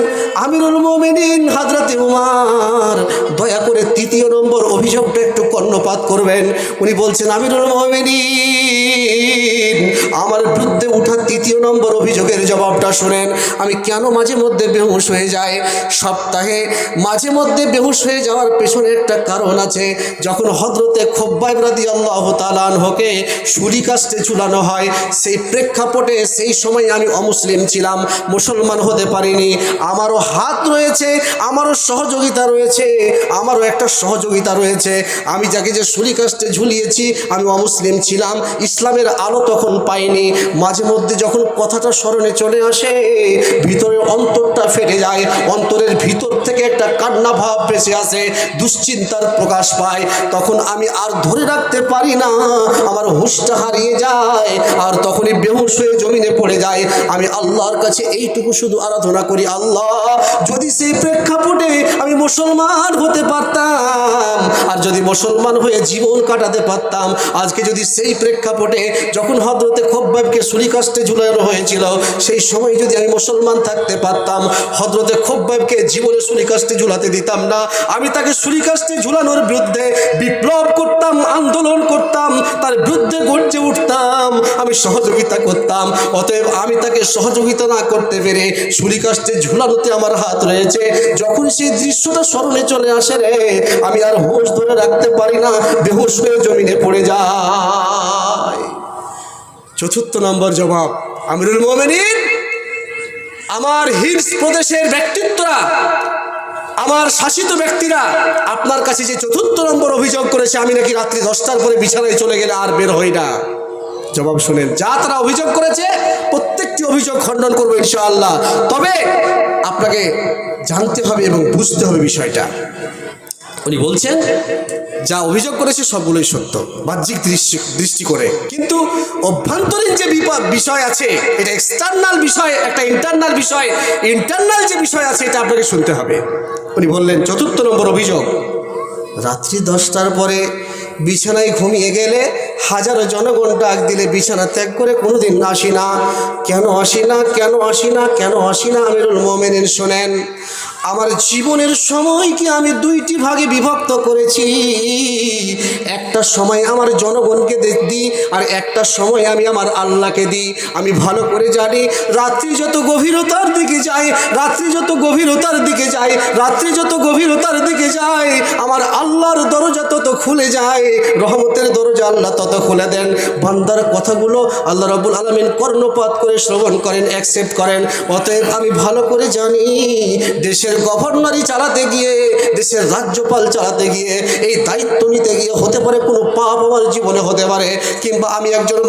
আমিরুল মুমিনিন হযরত উমর, দয়া করে তৃতীয় নম্বর অভিযোগটা একটু কর্ণপাত করবেন। উনি বলছেন, আমিরুল মুমিনিন, আমার বিরুদ্ধে উঠা তৃতীয় নম্বর অভিযোগের জবাবটা শোনেন। আমি কেন মাঝে মধ্যে বেহুশ হয়ে যাই? সপ্তাহে মাঝে মধ্যে বেহুশ হয়ে যাওয়ার পেছনে একটা কারণ আছে। যখন হযরতে খুব্বাইব রাদিয়াল্লাহু তাআলা আনহুকে ছুরিকাস্তে ঝুলানো হয়, সেই প্রেক্ষাপটে সেই সময় আমি অমুসলিম ছিলাম, মুসলমান হতে পারিনি। আমারও হাত রয়েছে, আমারও সহযোগিতা রয়েছে, আমি যাকে যে ছুরিকাস্তে ঝুলিয়েছি আমি অমুসলিম ছিলাম, ইসলামের আলো তখন পাইনি। মাঝে মধ্যে যখন কথাটা স্মরণে চলে আসে, ভিতরের অন্তরটা ফেটে যায়, অন্তরের ভিতর থেকে একটা কান্না ভাব ভেসে আসে, দুশ্চিন্তার প্রকাশ পায়। তখন আমি আর ধরে রাখতে পারি না, আমার হুঁশটা হারিয়ে যায়, আর তখনই বেহুশ হয়ে জমিনে পড়ে যায়। আমি আল্লাহর কাছে এইটুকু শুধু আরাধনা করি, আল্লাহ, যদি সেই প্রেক্ষাপটে আমি মুসলমান হতে পারতাম, আর যদি মুসলমান হয়ে জীবন কাটাতে পারতাম, আজকে যদি সেই প্রেক্ষাপটে যখন হযরতে খুব্বাইবকে ছুরিকাস্তে ঝুলানো হয়েছিল, সেই সময় যদি আমি মুসলমান থাকতে পারতাম, হযরতে খুব্বাইবকে জীবনে ছুরিকাস্তে ঝুলাতে দিতাম না। আমি তাকে ছুরিকাস্তে ঝুলানোর বিরুদ্ধে বিপ্লব করতাম, আন্দোলন করতাম, তার বিরুদ্ধে গর্জে উঠতাম, আমি সহযোগিতা করতাম। অতএব আমি তাকে সহযোগিতা না করতে পেরে ছুরিকাস্তে ঝুলানোতে আমার হাত রয়েছে। যখন সেই দৃশ্যটা স্মরণে চলে আসে রে, আমি আর হুঁশ ধরে রাখতে পারি না, বেহুশ হয়ে জমিনে পড়ে যায়। চতুর্থ নম্বর জবাব, আমিরুল মুমিনিন, আমার হিলস প্রদেশের ব্যক্তিত্বরা, আমার শাসিত ব্যক্তিরা আপনার কাছে যে চতুর্থ নম্বর অভিযোগ করেছে, আমি নাকি রাত্রি 10টার পরে বিছানায় চলে গেলে আর বের হই না। জবাব শুনেন, যা তারা অভিযোগ করেছে প্রত্যেকটি অভিযোগ খণ্ডন করবো ইনশাআল্লাহ। তবে আপনাকে জানতে হবে এবং বুঝতে হবে বিষয়টা। উনি বলছেন, যা অভিযোগ করেছে সবগুলোই সত্য বাহ্যিক দৃষ্টি করে, কিন্তু অভ্যন্তরীণ যে বিষয় আছে, এটা এক্সটার্নাল বিষয়, একটা ইন্টারনাল বিষয়। ইন্টারনাল যে বিষয় আছে এটা আপনাকে শুনতে হবে। উনি বললেন, চতুর্থ নম্বর অভিযোগ, রাত্রি 10টার পরে বিছানায় ঘুমিয়ে গেলে হাজারো জনগণ ডাক দিলে বিছানা ত্যাগ করে কোনোদিন আসি না। কেন আসি না? আমিরুল মুমিনিন শোনেন, আমার জীবনের সময়কে আমি 2টি ভাগে বিভক্ত করেছি। একটা সময় আমার জনগণকে দিই, আর একটা সময় আমি আমার আল্লাহকে দিই। আমি ভালো করে জানি, রাত্রি যত গভীরতার দিকে যায়, আমার আল্লাহর দরজা তত খুলে যায়, রহমতের দরজা আল্লাহ তত খুলে দেন। বান্দার কথাগুলো আল্লাহ রাব্বুল আলামিন কর্ণপাত করে শ্রবণ করেন, অ্যাকসেপ্ট করেন। অতএব আমি ভালো করে জানি, দেশের দেশের গভর্নরই চালাতে গিয়ে, দেশের রাজ্যপাল চালাতে গিয়ে, এই দায়িত্ব নিতে গিয়ে হতে পারে কোনো পাপ আমার জীবনে হতে পারে, কিংবা আমি একজন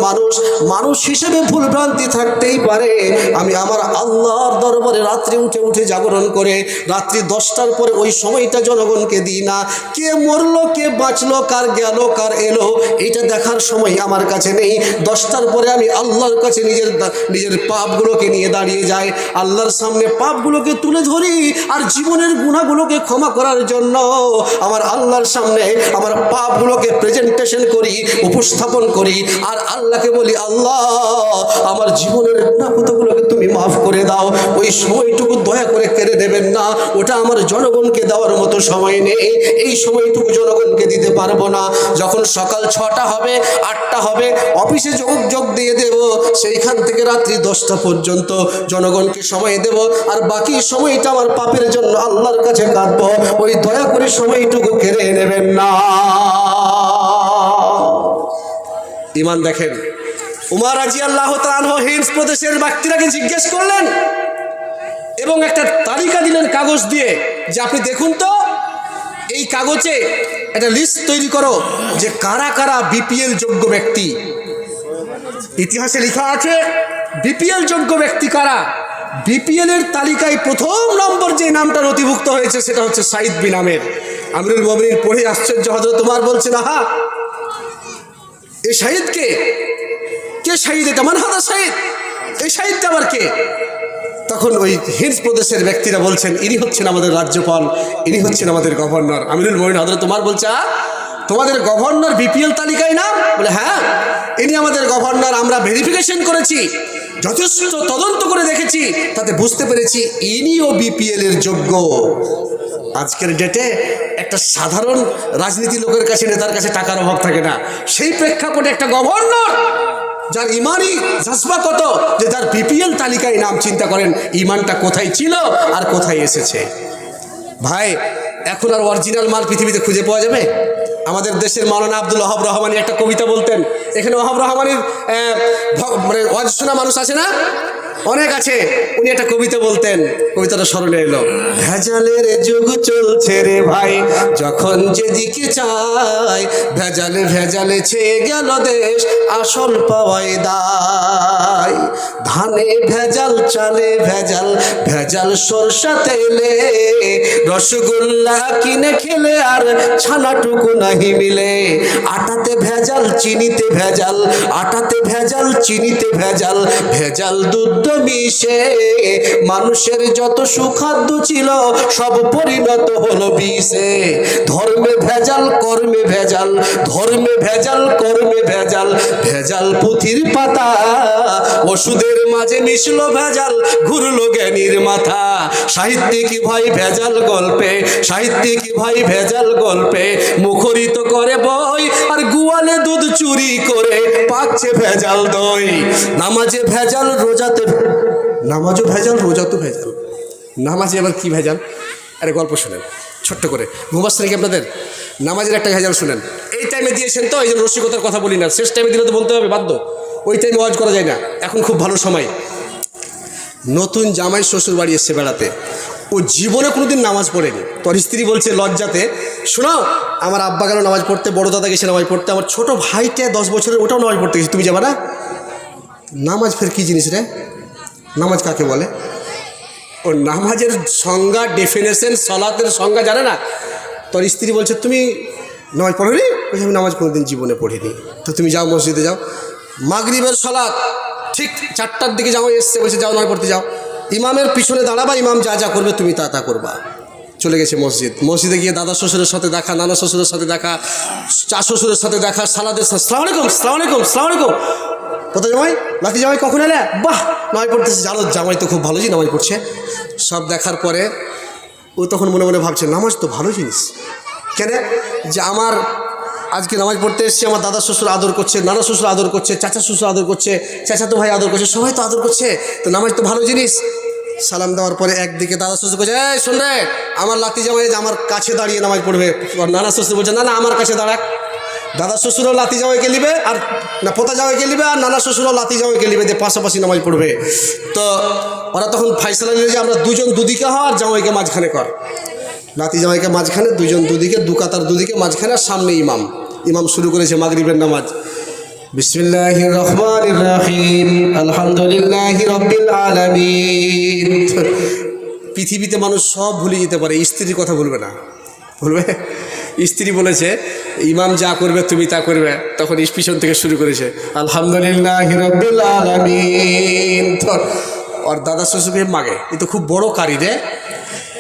মানুষ হিসেবে ভুলভ্রান্তি থাকতেই পারে। আমি আমার আল্লাহর দরবারে রাত্রে উঠে উঠে জাগরণ করে রাত্রি 10টার পরে ওই সময়টা জনগণকে দিই না। কে মরলো, কে বাঁচলো, কার গেল, কার এলো, এইটা দেখার সময় আমার কাছে নেই। 10টার পরে আমি আল্লাহর কাছে নিজের পাপগুলোকে নিয়ে দাঁড়িয়ে যাই, আল্লাহর সামনে পাপগুলোকে তুলে ধরি, আর জীবনের গুনাহগুলোকে ক্ষমা করার জন্য আমার আল্লাহর সামনে আমার পাপগুলোকে প্রেজেন্টেশন করি, উপস্থাপন করি, আর আল্লাহকে বলি, আল্লাহ আমার জীবনের গুনাহগুলোকে তুমি মাফ করে দাও। ওই সময়টুকু দয়া করে কেড়ে দেবেন না, ওটা আমার জনগণকে দেওয়ার মতো সময় নেই, এই সময়টুকু জনগণকে দিতে পারবো না। যখন সকাল 6টা হবে, 8টা হবে, অফিসে যোগ দিয়ে দেব, সেইখান থেকে রাত্রি 10টা পর্যন্ত জনগণকে সময় দেব, আর বাকি সময়টা আমার পাপের জন্য আল্লাহর কাছে কাঁদবো। ওই দয়া করে সময়টুকু কেড়ে নেবেন না। ঈমান দেখেন, উমর রাদিয়াল্লাহু তাআলা আনহু হিমস প্রদেশের ব্যক্তিরাকে জিজ্ঞেস করলেন এবং একটা তালিকা দিলেন কাগজ দিয়ে, যে আপনি দেখুন তো এই কাগজে একটা লিস্ট তৈরি করো যে কারা কারা বিপিএল যোগ্য ব্যক্তি। ইতিহাসে লেখা আছে বিপিএল যোগ্য ব্যক্তি কারা। বিপিএল এর তালিকায় প্রথম নম্বর যে নামটা নথিভুক্ত হয়েছে সেটা হচ্ছে সাঈদ বিন আমের। আমিরুল মুমিনিন পড়ে আশ্চর্য, হযরত ওমর বলছেন, আহা, এই সাঈদ কে সাঈদ, এটা মান হাদা সাঈদ, এই সাঈদটা আবার কে? তখন ওই হিমস প্রদেশের ব্যক্তিরা বলছেন, ইনি হচ্ছেন আমাদের রাজ্যপাল, ইনি হচ্ছেন আমাদের গভর্নর। আমিরুল মুমিনিন হযরত ওমর বলছে, তোমাদের গভর্নর বিপিএল তালিকায় নাম? বলে, হ্যাঁ, ইনি আমাদের গভর্নর, আমরা ভেরিফিকেশন করেছি, যথেষ্ট তদন্ত করে দেখেছি, তাতে বুঝতে পেরেছি ইনিও বিপিএল এর যোগ্য। আজকের ডেটে একটা সাধারণ রাজনীতি লোকের কাছে, নেতার কাছে টাকার অভাব থাকে না, সেই প্রেক্ষাপটে একটা গভর্নর যার ইমানই জজবা কত, যে যার বিপিএল তালিকায় নাম, চিন্তা করেন ইমানটা কোথায় ছিল আর কোথায় এসেছে। ভাই, এখন আর অরিজিনাল মাল পৃথিবীতে খুঁজে পাওয়া যাবে? আমাদের দেশের মাওলানা আব্দুল ওয়াহাব রহমানী একটা কবিতা বলতেন, এখানে ওয়াহাব রহমানীর মানে ওয়াজ শোনা মানুষ আছে না? অনেক আছে। উনি একটা কবিতা বলতেন, কবিতাটা স্মরণে এলো, ভেজালের যুগ চলছে রে ভাই, যখন যেদিকে চাই, ভেজালে ভেজালে ছেয়ে গেল দেশ, আসল পাওয়াই দায়। ধানে ভেজাল, চালে ভেজাল, ভেজাল সরষা তেলে, রসগোল্লা কিনে খেলে আর ছানাটুকু নাহি মিলে। আটাতে ভেজাল, চিনিতে ভেজাল, আটাতে ভেজাল, চিনিতে ভেজাল, ভেজাল দুধ মিশে মানুষের যত সুখাদ্য ছিল সব পরিণত হলো বিষে। ধর্মে ভেজাল, কর্মে ভেজাল, ধর্মে ভেজাল, কর্মে ভেজাল, ভেজাল পুঁথির পাতা, ওষুধের মাঝে মিশলো ভেজাল, ঘুরলো জ্ঞানীর মাথা। সাহিত্যিক ভাই ভেজাল গল্পে, সাহিত্যিক ভাই ভেজাল গল্পে মুখরিত করে বই, আর গোয়ালে দুধ চুরি করে পাচ্ছে ভেজাল দই। নামাজে ভেজাল, রোজাতে, নামাজও ভেজাল, রোজাতে ভেজাল। নামাজে আবার কি ভেজাল? আরে গল্প শুনেন ছোট্ট করে, ঘুমাচ্ছে নাকি আপনাদের? নামাজের একটা ভেজাল শুনেন। এই টাইমে দিয়েছেন তো, এই জন্য রসিকতার কথা বলি না, শেষ টাইমে দিলে তো বলতে হবে বাধ্য, ওই টাইমে ওয়াজ করা যায় না। এখন খুব ভালো সময়, নতুন জামাই শ্বশুর বাড়ি এসছে বেড়াতে, ও জীবনে কোনোদিন নামাজ পড়েনি। তোর স্ত্রী বলছে লজ্জাতে, শোনো আমার আব্বা গেল নামাজ পড়তে, বড় দাদা গেছে নামাজ পড়তে, আমার ছোট ভাইটা 10 বছরের, ওটাও নামাজ পড়তে গেছে, তুমি যাবা না? নামাজ ফের কী জিনিস রে? নামাজ কাকে বলে? ও নামাজের সংজ্ঞা, ডেফিনেশন, সলাতের সংজ্ঞা জানে না। তোর স্ত্রী বলছে তুমি নামাজ পড়োনি? বলছে আমি নামাজ কোনোদিন জীবনে পড়িনি। তো তুমি যাও, মসজিদে যাও, মাগরিবের সলাত ঠিক 4টার দিকে যাও, এসছে, বলছে যাও নামাজ পড়তে যাও, ইমামের পিছনে দাঁড়াবা, ইমাম যা যা করবে তুমি তা করবা। চলে গেছে মসজিদে গিয়ে দাদা শ্বশুরের সাথে দেখা, নানা শ্বশুরের সাথে দেখা, চা শ্বশুরের সাথে দেখা, সালাদের সাথে, সালাম আলাইকুম, সালাম আলাইকুম, সালাম আলাইকুম, কোথায় জামাই, লাতি জামাই কখন এলে? বাহ, নামাজ পড়তেছে, জানো জামাই তো খুব ভালো, নামাজ পড়ছে। সব দেখার পরে ও তখন মনে মনে ভাবছে নামাজ তো ভালো জিনিস, কেন যে আমার আজকে নামাজ পড়তে এসেছি, আমার দাদা শ্বশুর আদর করছে, নানা শ্বশুর আদর করছে, চাচা শ্বশুর আদর করছে, চাচাতো ভাই আদর করছে, সবাই তো আদর করছে, তো নামাজ তো ভালো জিনিস। সালাম দেওয়ার পরে একদিকে দাদা শ্বশুর বলছে, এই শোন রে, আমার লাতি জামাই আমার কাছে দাঁড়িয়ে নামাজ পড়বে। নানা শ্বশুর বলছে, না না আমার কাছে দাঁড়াক। দাদা শ্বশুরও লাতি জামাইকে নিবে, আর না পোতা জামাইকে নিবে, আর নানা শ্বশুরও লাতি জামাইকে নিবে, যে পাশাপাশি নামাজ পড়বে। তো ওরা তখন ফাইসলা নিলে যে আমরা দুজন দুদিকে হওয়া, আর জামাইকে মাঝখানে কর। লাতি জামাইকে মাঝখানে, দুজন দুদিকে, দু কাতার দুদিকে মাঝখানে, আর সামনে ইমাম। ইমাম শুরু করেছে মাগরিবের নামাজ। বিসমিল্লাহির রহমানির রহিম, আলহামদুলিল্লাহি রাব্বিল আলামিন। পৃথিবীতে মানুষ সব ভুলে যেতে পারে, স্ত্রীর কথা ভুলবে না। বলবে স্ত্রী বলেছে ইমাম যা করবে তুমি তা করবে, তখন পিছন থেকে শুরু করেছে আলহামদুলিল্লাহি রাব্বিল আলামিন। ওর দাদা শ্বশুরকে মাগে, এ তো খুব বড় কারি রে,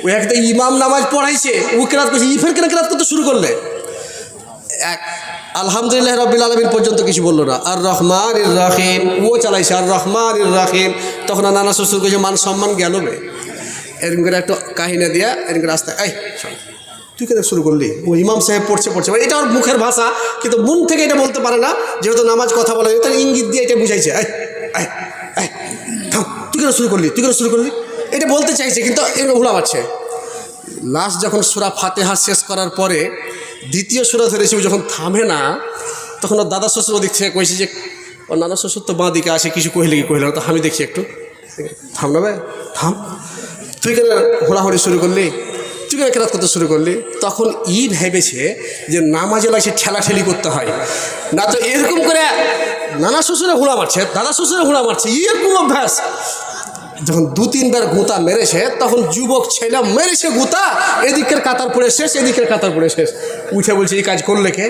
ও একটা ইমাম নামাজ পড়াইছে, ও কেরাত করছে, ইফের কেন কেরাত করতে শুরু করলে? এক আলহামদুলিল্লাহ রাব্বিল আলামিন পর্যন্ত কিছু বললো না, আর রহমানির রহিম ও চালাইছে, আর রহমানির রহিম। তখন আর নানা শ্বশুর কইছে মান সম্মান গেল বে, এরকম করে একটা কাহিনী দিয়া এরকম করে রাস্তায়, এই তুই কেন শুরু করলি? ও ইমাম সাহেব পড়ছে, এটা ওর মুখের ভাষা, কিন্তু মন থেকে এটা বলতে পারে না, যেহেতু নামাজ কথা বলা যায়, তার ইঙ্গিত দিয়ে এটা বুঝাইছে, তুই কেন শুরু করলি, তুই কেন শুরু করলি, এটা বলতে চাইছে, কিন্তু এগুলো ভুলা পাচ্ছে। লাস্ট যখন সূরা ফাতিহা শেষ করার পরে দ্বিতীয় সূরা ধরেছি, ও যখন থামে না, তখন ওর দাদা শ্বশুর ওদিক থেকে কইছে যে ওর নানা শ্বশুর তো বাঁ দিকে আসে, কিছু কহিলে কি কহিল, তো আমি দেখছি একটু থাম না ভাই, থাম, তুই কেন হোড়াহড়ি শুরু করলি, তুই কেন কেরাত করতে শুরু করলি? তখন ভেবেছে যে নামাজে লাগছে ঠেলাঠেলি করতে হয়, না তো এরকম করে নানা শ্বশুরে হুড়া মারছে, দাদা শ্বশুরে হুড়া মারছে, এরকম অভ্যাস। যখন দু তিনবার গুঁতা মেরেছে, তখন যুবক ছেলে মেরেছে গুঁতা, এদিকের কাতার পড়ে শেষ, এদিকের কাতার পড়ে শেষ। উঠে বলছে এই কাজ করলে কে,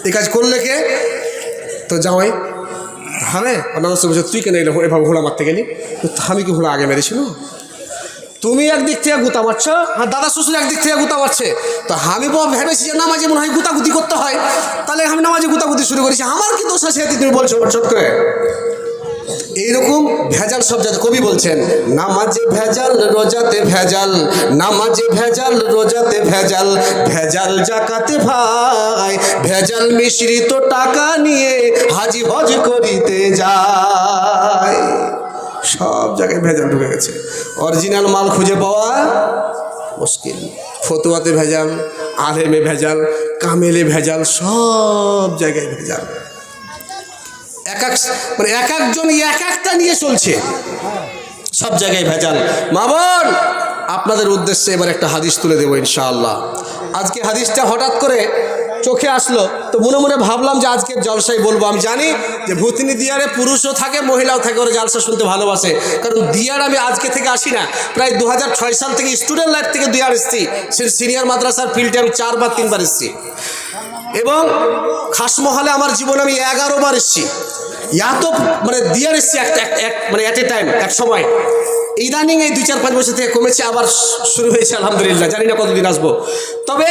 এই কাজ করলে কে? তো জামাই হ্যাঁ নানা শ্বশুর বলছে তুই কেন এভাবে হুড়া মারতে গেলি? আমি কি হুড়া আগে মেরেছিল? তুমি একদিক থেকে গুতা মারছ, আর দাদা শ্বশুর একদিক থেকে গুতা মারছে। তো আমি ভেবেছি যে নামাজে মনে হয় গুতাগুতি করতে হয়, তাহলে আমি নামাজে গুতাগুতি শুরু করেছি, আমার কি দোষ আছে? তুমি বলছো ছোট করে এইরকম ভেজাল সব জায়গায়। কবি বলছেন নামাজে ভেজাল রোজাতে ভেজাল, নামাজে ভেজাল রোজাতে ভেজাল, ভেজাল জাকাতে ভাই, ভেজাল মিশ্রিত টাকা নিয়ে হাজি হজ করিতে যায়। সব জায়গায় ভেজাল ঢুকে গেছে, অরিজিনাল মাল খুঁজে পাওয়া মুশকিল। ফতুয়াতে ভেজাল, আলেমে ভেজাল, কামেলে ভেজাল, সব জায়গায় ভেজাল। এক একজন এক একটা নিয়ে চলছে, সব জায়গায় ভেজাল। মা বোন, আপনাদের উদ্দেশ্যে এবার একটা হাদিস তুলে দেবো ইনশাআল্লাহ। আজকে হাদিসটা হঠাৎ করে চোখে আসলো, তো মনে মনে ভাবলাম যে আজকের জলসাই বলবো। আমি জানি যে ভূতনি দিয়ারে পুরুষও থাকে মহিলাও থাকে, ওরা জলসা শুনতে ভালোবাসে, কারণ দিয়ার আমি আজকে থেকে আসি না, প্রায় 2006 সাল থেকে স্টুডেন্ট লাইফ থেকে দিয়ার এসেছি। সিনিয়র মাদ্রাসার ফিল্ডে আমি 4 বা 3 বার এসেছি, এবং খাসমহলে আমার জীবনে আমি 11 বার এসেছি। এত মানে দিয়ার এসেছি মানে অ্যাট এ টাইম, এক সময়। ইদানিং এই 2-4-5 বছর থেকে কমেছে, আবার শুরু হয়েছে আলহামদুলিল্লাহ। জানি না কতদিন আসবো, তবে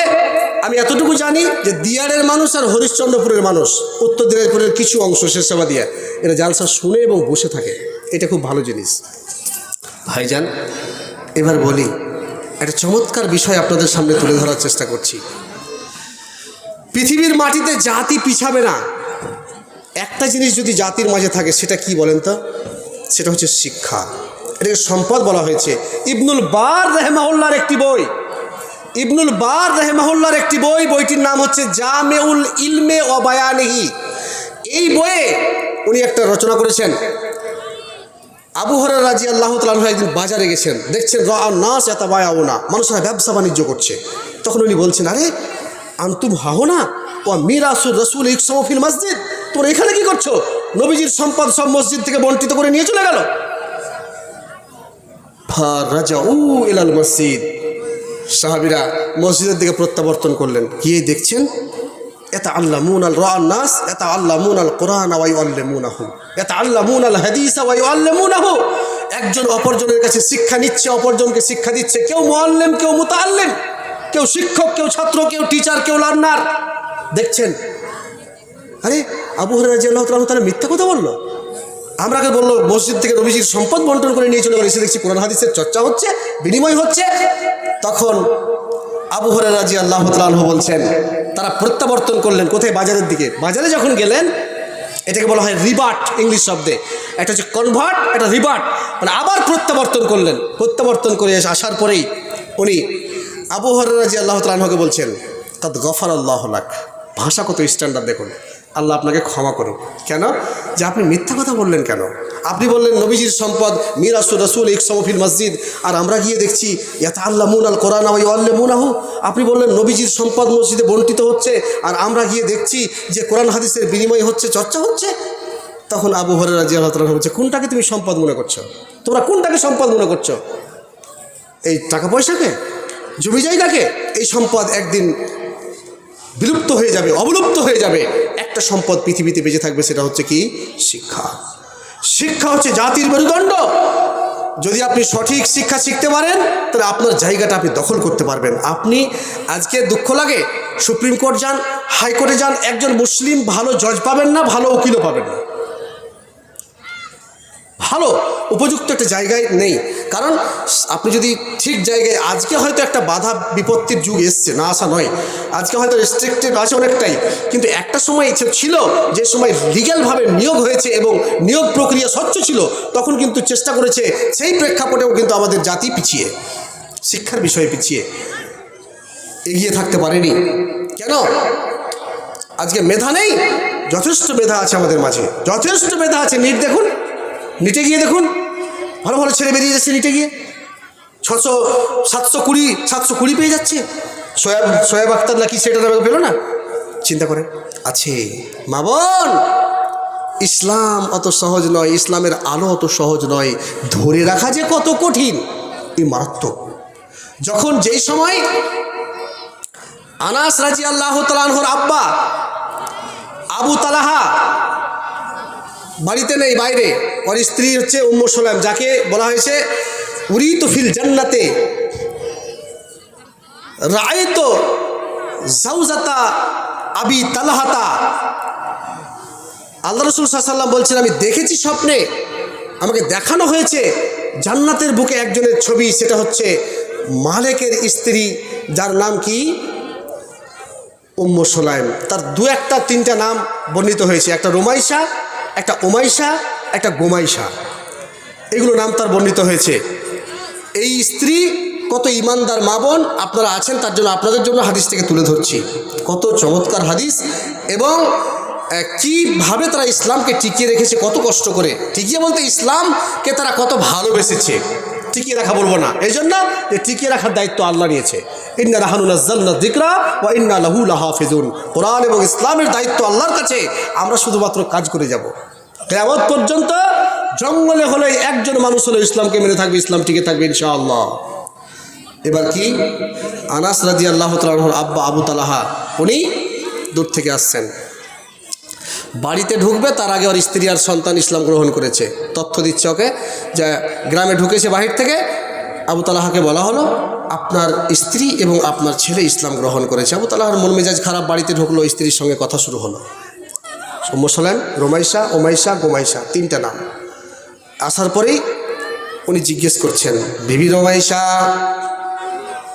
আমি এতটুকু জানি যে দিয়ারের মানুষ আর হরিশ্চন্দ্রপুরের মানুষ, উত্তর দিনাজপুরের কিছু অংশ শেরশাবা দিয়া, এরা জালসা শুনে এবং বসে থাকে, এটা খুব ভালো জিনিস। ভাইজান, এবার বলি, একটা চমৎকার বিষয় আপনাদের সামনে তুলে ধরার চেষ্টা করছি। পৃথিবীর মাটিতে জাতি পিছাবে না, একটা জিনিস যদি জাতির মাঝে থাকে, সেটা কি বলেন তো? সেটা হচ্ছে শিক্ষা। এটাকে সম্পদ বলা হয়েছে। ইবনুল বার রাহিমাহুল্লাহর একটি বই, ইবনুল বার রাহিমাহুল্লাহর একটি বই, বইটির নাম হচ্ছে জামেউল ইলমে ওয়া বায়ানিহি। এই বইয়ে উনি একটা রচনা করেছেন। আবু হুরায়রা রাদিয়াল্লাহু তাআলা আনহু একদিন বাজারে গেছেন, দেখছেন রাআন নাস ইয়াতাবায়াউনা, মানুষরা ব্যবসা বাণিজ্য করছে। তখন উনি বলছেন, আরে আনতুম হাহুনা ওয়া মিরাসুর রাসূল ইকসামু ফিল মসজিদ, তোমরা এখানে কি করছো? নবীজির সম্পদ সব মসজিদ থেকে বন্টিত করে নিয়ে চলে গেল। ফারাজাউ ইলাল মসজিদ, সাহাবীরা মসজিদের দিকে প্রত্যাবর্তন করলেন। গিয়ে দেখছেন ইয়াতাআল্লামুনাল রাআন নাস ইয়াতাআল্লামুনাল কুরআন ওয়া ইউআল্লিমুনাহু, ইয়াতাআল্লামুনাল হাদিস ওয়া ইউআল্লিমুনাহু। একজন অপরজনের কাছে শিক্ষা নিচ্ছে, অপরজনকে শিক্ষা দিচ্ছে। কেউ মুআল্লিম, কেউ মুতাআল্লিম, কেউ শিক্ষক, কেউ ছাত্র, কেউ টিচার, কেউ লার্নার। দেখছেন, আরে আবু হুরায়রা রাদিয়াল্লাহু তাআলা তাহলে মিথ্যা কথা বললো? আমরাকে বললো মসজিদ থেকে নবীজির সম্পদ বন্টন করে নিয়ে চলে গেল, এসে দেখছি কোরআন হাদিসের চর্চা হচ্ছে, বিনিময় হচ্ছে। তখন আবু হুরায়রা রাদিয়াল্লাহু তাআলা আনহু বলছেন, তারা প্রত্যাবর্তন করলেন কোথায়? বাজারের দিকে। বাজারে যখন গেলেন, এটাকে বলা হয় রিবার্ট ইংলিশ শব্দে। একটা হচ্ছে কনভার্ট, একটা রিবার্ট, মানে আবার প্রত্যাবর্তন করলেন। প্রত্যাবর্তন করে আসার পরেই উনি আবু হুরায়রা রাদিয়াল্লাহু তাআলা আনহুকে বলছেন, কাদ গফারাল্লাহু লাক, ভাষা কত স্ট্যান্ডার্ড দেখুন। আল্লাহ আপনাকে ক্ষমা করুন। কেন? যে আপনি মিথ্যা কথা বললেন কেন? আপনি বললেন নবীজির সম্পদ মিরাসুর রাসূল ইকসমফিল মসজিদ, আর আমরা গিয়ে দেখছি ইয়াতাআল্লামুন আল কোরআন ওয়া ইউআল্লিমুনাহু। আপনি বললেন নবীজির সম্পদ মসজিদে বন্টিত হচ্ছে, আর আমরা গিয়ে দেখছি যে কোরআন হাদিসের বিনিময় হচ্ছে, চর্চা হচ্ছে। তখন আবু হুরায়রা রাদিয়াল্লাহু তাআলা বলছে, কোনটাকে তুমি সম্পদ মনে করছো? তোমরা কোনটাকে সম্পদ মনে করছো? এই টাকা পয়সাকে, জমি জায়গাকে? এই সম্পদ একদিন বিলুপ্ত হয়ে যাবে, অবলুপ্ত হয়ে যাবে। একটা সম্পদ পৃথিবীতে বেঁচে থাকবে, সেটা হচ্ছে কি? শিক্ষা। শিক্ষা হচ্ছে জাতির মেরুদণ্ড। যদি আপনি সঠিক শিক্ষা শিখতে পারেন, তাহলে আপনার জায়গাটা আপনি দখল করতে পারবেন। আপনি আজকে দুঃখ লাগে, সুপ্রিম কোর্ট যান, হাইকোর্টে যান, একজন মুসলিম ভালো জজ পাবেন না, ভালো উকিলও পাবেন না, ভালো উপযুক্ত একটা জায়গায় নেই। কারণ আপনি যদি ঠিক জায়গায়, আজকে হয়তো একটা বাধা বিপত্তির যুগ এসছে, না আসা নয়, আজকে হয়তো রেস্ট্রিক্টেড আছে অনেকটাই, কিন্তু একটা সময় ছিল যে সময় লিগ্যালভাবে নিয়োগ হয়েছে এবং নিয়োগ প্রক্রিয়া স্বচ্ছ ছিল, তখন কিন্তু চেষ্টা করেছে, সেই প্রেক্ষাপটেও কিন্তু আমাদের জাতি পিছিয়ে, শিক্ষার বিষয়ে পিছিয়ে এগিয়ে থাকতে পারেনি। কেন? আজকে মেধা নেই? যথেষ্ট মেধা আছে আমাদের মাঝে, যথেষ্ট মেধা আছে। নিট দেখুন, নিটে গিয়ে দেখুন, ভালো ভালো ছেলে বেরিয়ে যাচ্ছে নিটে গিয়ে, 720 পেয়ে যাচ্ছে। সোয়েব আক্তার নাকি সেটা নামে পেল না, চিন্তা করেন। আছে মা বোন, ইসলাম অত সহজ নয়, ইসলামের আলো অত সহজ নয়, ধরে রাখা যে কত কঠিন, এই মারাত্মক। যখন যেই সময় আনাস রাদিয়াল্লাহু তাআলা আনহুর আব্বা আবু তালহা বাড়িতে নেই, বাইরে, ওর স্ত্রী হচ্ছে উম্মু সুলাইম, যাকে বলা হয়েছে উরিতু ফিল জান্নাতে রাআইতু জাওজাতা আবি তালহাতা। আল্লাহ রাসূল সাল্লাল্লাহু আলাইহি ওয়াসাল্লাম বলছেন, আমি দেখেছি স্বপ্নে, আমাকে দেখানো হয়েছে জান্নাতের বুকে একজনের ছবি, সেটা হচ্ছে মালিকের স্ত্রী, যার নাম কি? উম্মু সুলাইম। তার তিনটা নাম বর্ণিত হয়েছে, একটা রুমাইশা, একটা উমাইশা, একটা গোমাইশা, এগুলো নাম তার বর্ণিত হয়েছে। এই স্ত্রী কত ইমানদার মা বোন আপনারা আছেন, তার জন্য আপনাদের জন্য হাদিস থেকে তুলে ধরছি। কত চমৎকার হাদিস, এবং কিভাবে তারা ইসলামকে টিকিয়ে রেখেছে, কত কষ্ট করে। টিকিয়ে বলতে ইসলামকে তারা কত ভালোবেসেছে, টিকিয়ে রাখা বলবো না, এই জন্য যে টিকিয়ে রাখার দায়িত্ব আল্লাহ নিয়েছে। ইন্না নাহনু নাযালনা যিকরা ওয়া ইন্না লাহু লাহাফিজুন। কোরআন এবং ইসলামের দায়িত্ব আল্লাহর কাছে, আমরা শুধুমাত্র কাজ করে যাব। কিয়ামত পর্যন্ত জঙ্গলে হলে একজন মানুষ হলে ইসলামকে মেনে থাকবে, ইসলাম টিকে থাকবে ইনশাআল্লাহ। এবার কি? আনাস রাদিয়াল্লাহু তাআলা আনহুর আব্বা আবু তালহা, উনি দূর থেকে আসছেন, বাড়িতে ঢুকবে তার আগে ওর স্ত্রী আর সন্তান ইসলাম গ্রহণ করেছে। তথ্য দিচ্ছে ওকে, যে গ্রামে ঢুকেছে বাহির থেকে, আবু তালহাকে বলা হলো আপনার স্ত্রী এবং আপনার ছেলে ইসলাম গ্রহণ করেছে। আবু তালহার মন মেজাজ খারাপ, বাড়িতে ঢুকলো, স্ত্রীর সঙ্গে কথা শুরু হলো। উম্মু সুলাইম, রুমাইশা, উমাইশা, গোমাইশা, তিনটা নাম। আসার পরেই উনি জিজ্ঞেস করছেন, বিবি রুমাইশা,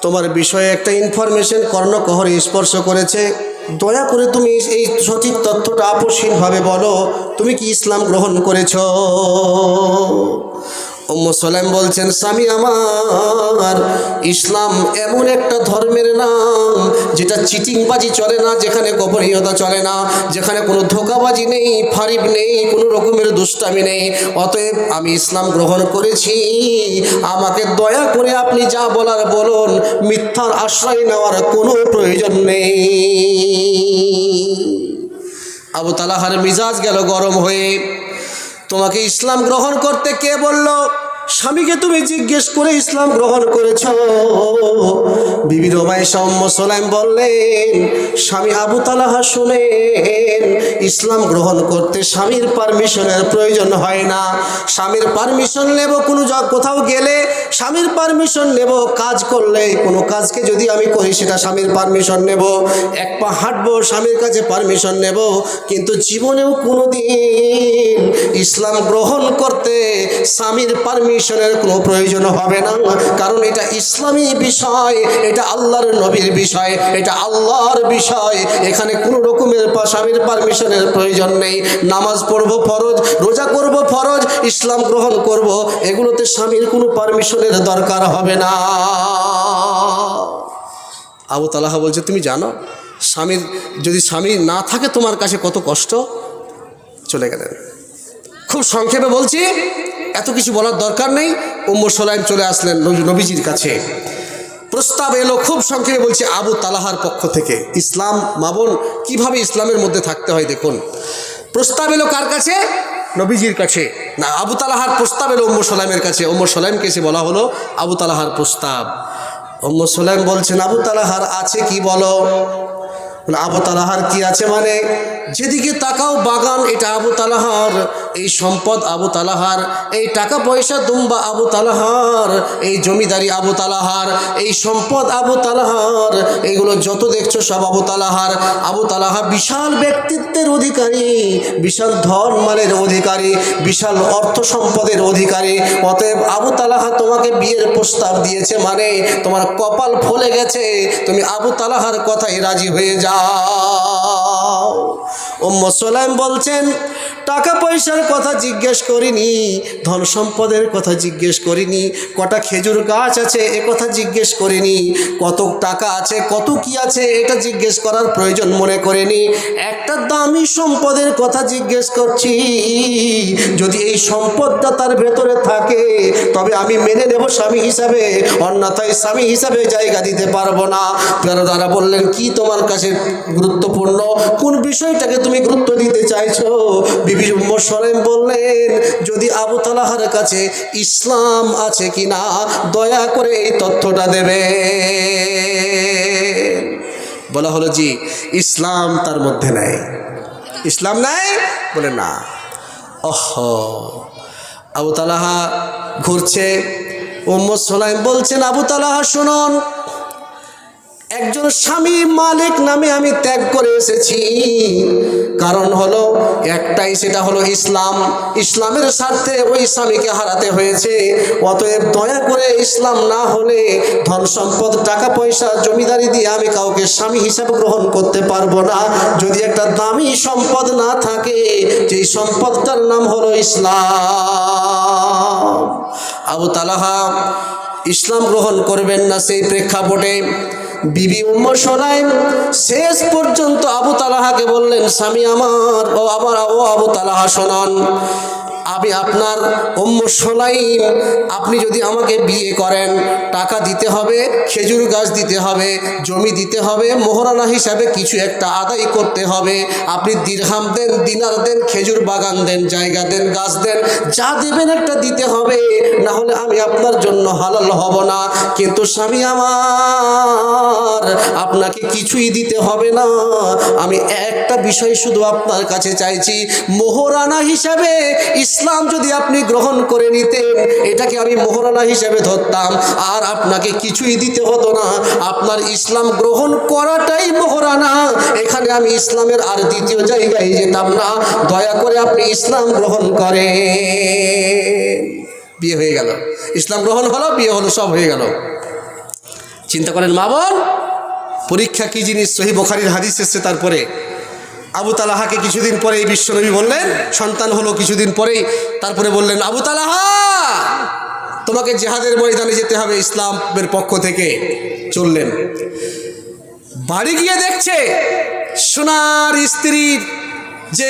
তোমার বিষয়ে একটা ইনফরমেশন কর্ণকহরে স্পর্শ করেছে, দয়া করে তুমি এই সঠিক তথ্যটা আপসহীনভাবে বলো, তুমি কি ইসলাম গ্রহণ করেছ? উম্মু সুলাইম বলছেন, স্বামী আমার, ইসলাম এমন একটা ধর্মের নাম যেটা চিটিংবাজি চলে না, যেখানে গোপনীয়তা চলে না, যেখানে কোনো ধোঁকাবাজি নেই, ফারিব নেই, কোনো রকমের দুষ্টামি নেই। অতএব আমি ইসলাম গ্রহণ করেছি, আমাকে দয়া করে আপনি যা বলার বলুন, মিথ্যার আশ্রয় নেওয়ার কোনো প্রয়োজন নেই। আবু তালহার মিজাজ গেল গরম হয়ে। তোমাকে ইসলাম গ্রহণ করতে কে বলল? স্বামীকে তুমি জিজ্ঞেস করে ইসলাম গ্রহণ করেছ? বিবি রুমাইশা উম্মু সুলাইম বললেন, স্বামী আবু তালহা শুনেন, ইসলাম গ্রহণ করতে স্বামীর পারমিশনের প্রয়োজন হয় না। স্বামীর পারমিশন নেব কোথাও গেলে, স্বামীর পারমিশন নেব কাজ করলে, কোনো কাজকে যদি আমি করি সেটা স্বামীর পারমিশন নেব, এক পা হাঁটবো স্বামীর কাছে পারমিশন নেব, কিন্তু জীবনেও কোনো দিন ইসলাম গ্রহণ করতে স্বামীর পারমিশনের কোনো প্রয়োজন হবে না। কারণ এটা ইসলামী বিষয়, এটা আল্লাহর নবীর বিষয়, এটা আল্লাহর বিষয়। এখানে কোনো রকমের স্বামীর পারমিশনের প্রয়োজন নেই। নামাজ পড়বো ফরজ, রোজা করব ফরজ, ইসলাম গ্রহণ করব, এগুলোতে স্বামীর কোনো পারমিশনের দরকার হবে না। আবু তালহা বলছে, তুমি জানো স্বামীর যদি স্বামী না থাকে তোমার কাছে কত কষ্ট, চলে গেলেন। খুব সংক্ষেপে বলছি, এত কিছু বলার দরকার নেই। উম্মু সুলাইম চলে আসলেন নবীজির কাছে। প্রস্তাব এলো, খুব সংক্ষেপে বলছি, আবু তালহার পক্ষ থেকে। ইসলাম মাবন কিভাবে ইসলামের মধ্যে থাকতে হয় দেখুন। প্রস্তাব এলো কার কাছে? নবীজির কাছে না, আবু তালহার প্রস্তাব এলো উম্মু সুলাইমের কাছে। উম্মু সুলাইমকে এসে বলা হলো আবু তালহার প্রস্তাব। উম্মু সুলাইম বলছেন, আবু তালহার আছে কি বলো? আবু তালহার কি আছে মানে? যেদিকে তাকাও বাগান, এটা আবু তালহার, এই সম্পদ আবু তালহার, এই টাকা পয়সা দুম্বা আবু তালহার, এই জমিদারি আবু তালহার, এই সম্পদ আবু তালহার, এইগুলো যত দেখছো সব আবু তালহার। আবু তালহা বিশাল ব্যক্তিত্বের অধিকারী, বিশাল ধন মালের অধিকারী, বিশাল অর্থ সম্পদের অধিকারী। অতএব আবু তালহা তোমাকে বিয়ের প্রস্তাব দিয়েছে মানে তোমার কপাল ফলে গেছে, তুমি আবু তালহার কথাই রাজি হয়ে যাও। উম্মু সুলাইম বলছেন, টাকা পয়সার কথা জিজ্ঞেস করিনি, ধন সম্পদের কথা জিজ্ঞেস করিনি, কটা খেজুর গাছ আছে এ কথা জিজ্ঞেস করিনি, কত টাকা আছে কত কি আছে এটা জিজ্ঞেস করার প্রয়োজন মনে করিনি। একটা দামি সম্পদের কথা জিজ্ঞেস করছি, যদি এই সম্পদটা তার ভেতরে থাকে তবে আমি মেনে নেব স্বামী হিসাবে, অন্যথায় স্বামী হিসাবে জায়গা দিতে পারবো না। তারা বললেন, কি তোমার কাছে গুরুত্বপূর্ণ, কোন বিষয়টাকে তুমি গুরুত্ব দিতে চাইছো? বিবি উম্মু সুলাইম বললেন, যদি আবু তালহার কাছে ইসলাম আছে কিনা দয়া করে এই তথ্যটা দেবে। বলা হলো, জি ইসলাম তার মধ্যে নাই। ইসলাম নাই? বলে না। আবু তালহা ঘুরছে। উম্মু সুলাইম বলছেন, আবু তালহা শুনুন, একজন স্বামী মালিক নামে আমি ত্যাগ করে এসেছি, কারণ হলো একটাই, সেটা হলো ইসলাম। ইসলামের স্বার্থে ওই স্বামীকে হারাতে হয়েছে। অতএব দয়া করে ইসলাম না হলে ধন সম্পদ টাকা পয়সা জমিদারি দিয়ে আমি কাউকে স্বামী হিসাবে গ্রহণ করতে পারবো না, যদি একটা দামি সম্পদ না থাকে, যেই সম্পদটার নাম হলো ইসলাম। আবু তালহা ইসলাম গ্রহণ করবেন না, সেই প্রেক্ষাপটে বিবি উম্মু সুলাইম শেষ পর্যন্ত আবু তালহাকে বললেন, স্বামী আমার, ও আবু তালহা শুনুন, আমি আপনার উম্মু সুলাইম, আপনি যদি আমাকে বিয়ে করেন টাকা দিতে হবে, খেজুর গাছ দিতে হবে, জমি দিতে হবে, মোহরানা হিসাবে কিছু একটা আদায় করতে হবে। আপনি দিরহাম দেন, দিনার দেন, খেজুর বাগান দেন, জায়গা দেন, গাছ দেন, যা দেবেন একটা দিতে হবে, না হলে আমি আপনার জন্য হালাল হব না। কিন্তু স্বামী আমার, আপনাকে কিছুই দিতে হবে না, আমি একটা বিষয় শুধু আপনার কাছে চাইছি, মোহরানা হিসাবে ইসলাম যদি আপনি গ্রহণ করে নিতেন, এটাকে আমি মোহরানা হিসেবে ধরতাম, আর আপনাকে কিছুই দিতে হতো না, আপনার ইসলাম গ্রহণ করাটাই মোহরানা। এখানে আমি ইসলামের আর দ্বিতীয় জায়গায় যেতাম না, দয়া করে আপনি ইসলাম গ্রহণ করেন। বিয়ে হয়ে গেল, ইসলাম গ্রহণ হলো, বিয়ে হলো, সব হয়ে গেল। চিন্তা করেন মা বোন, পরীক্ষা কি জিনিস। সহিহ বুখারীর হাদিস এসেছে। তারপরে আবু তালহাকে কিছুদিন পরে এই বিশ্বনবী বললেন, সন্তান হলো কিছুদিন পরেই, তারপরে বললেন, আবু তালহা তোমাকে জিহাদের ময়দানে যেতে হবে ইসলামের পক্ষ থেকে। চললেন, বাড়ি গিয়ে দেখছে সোনার স্ত্রীর যে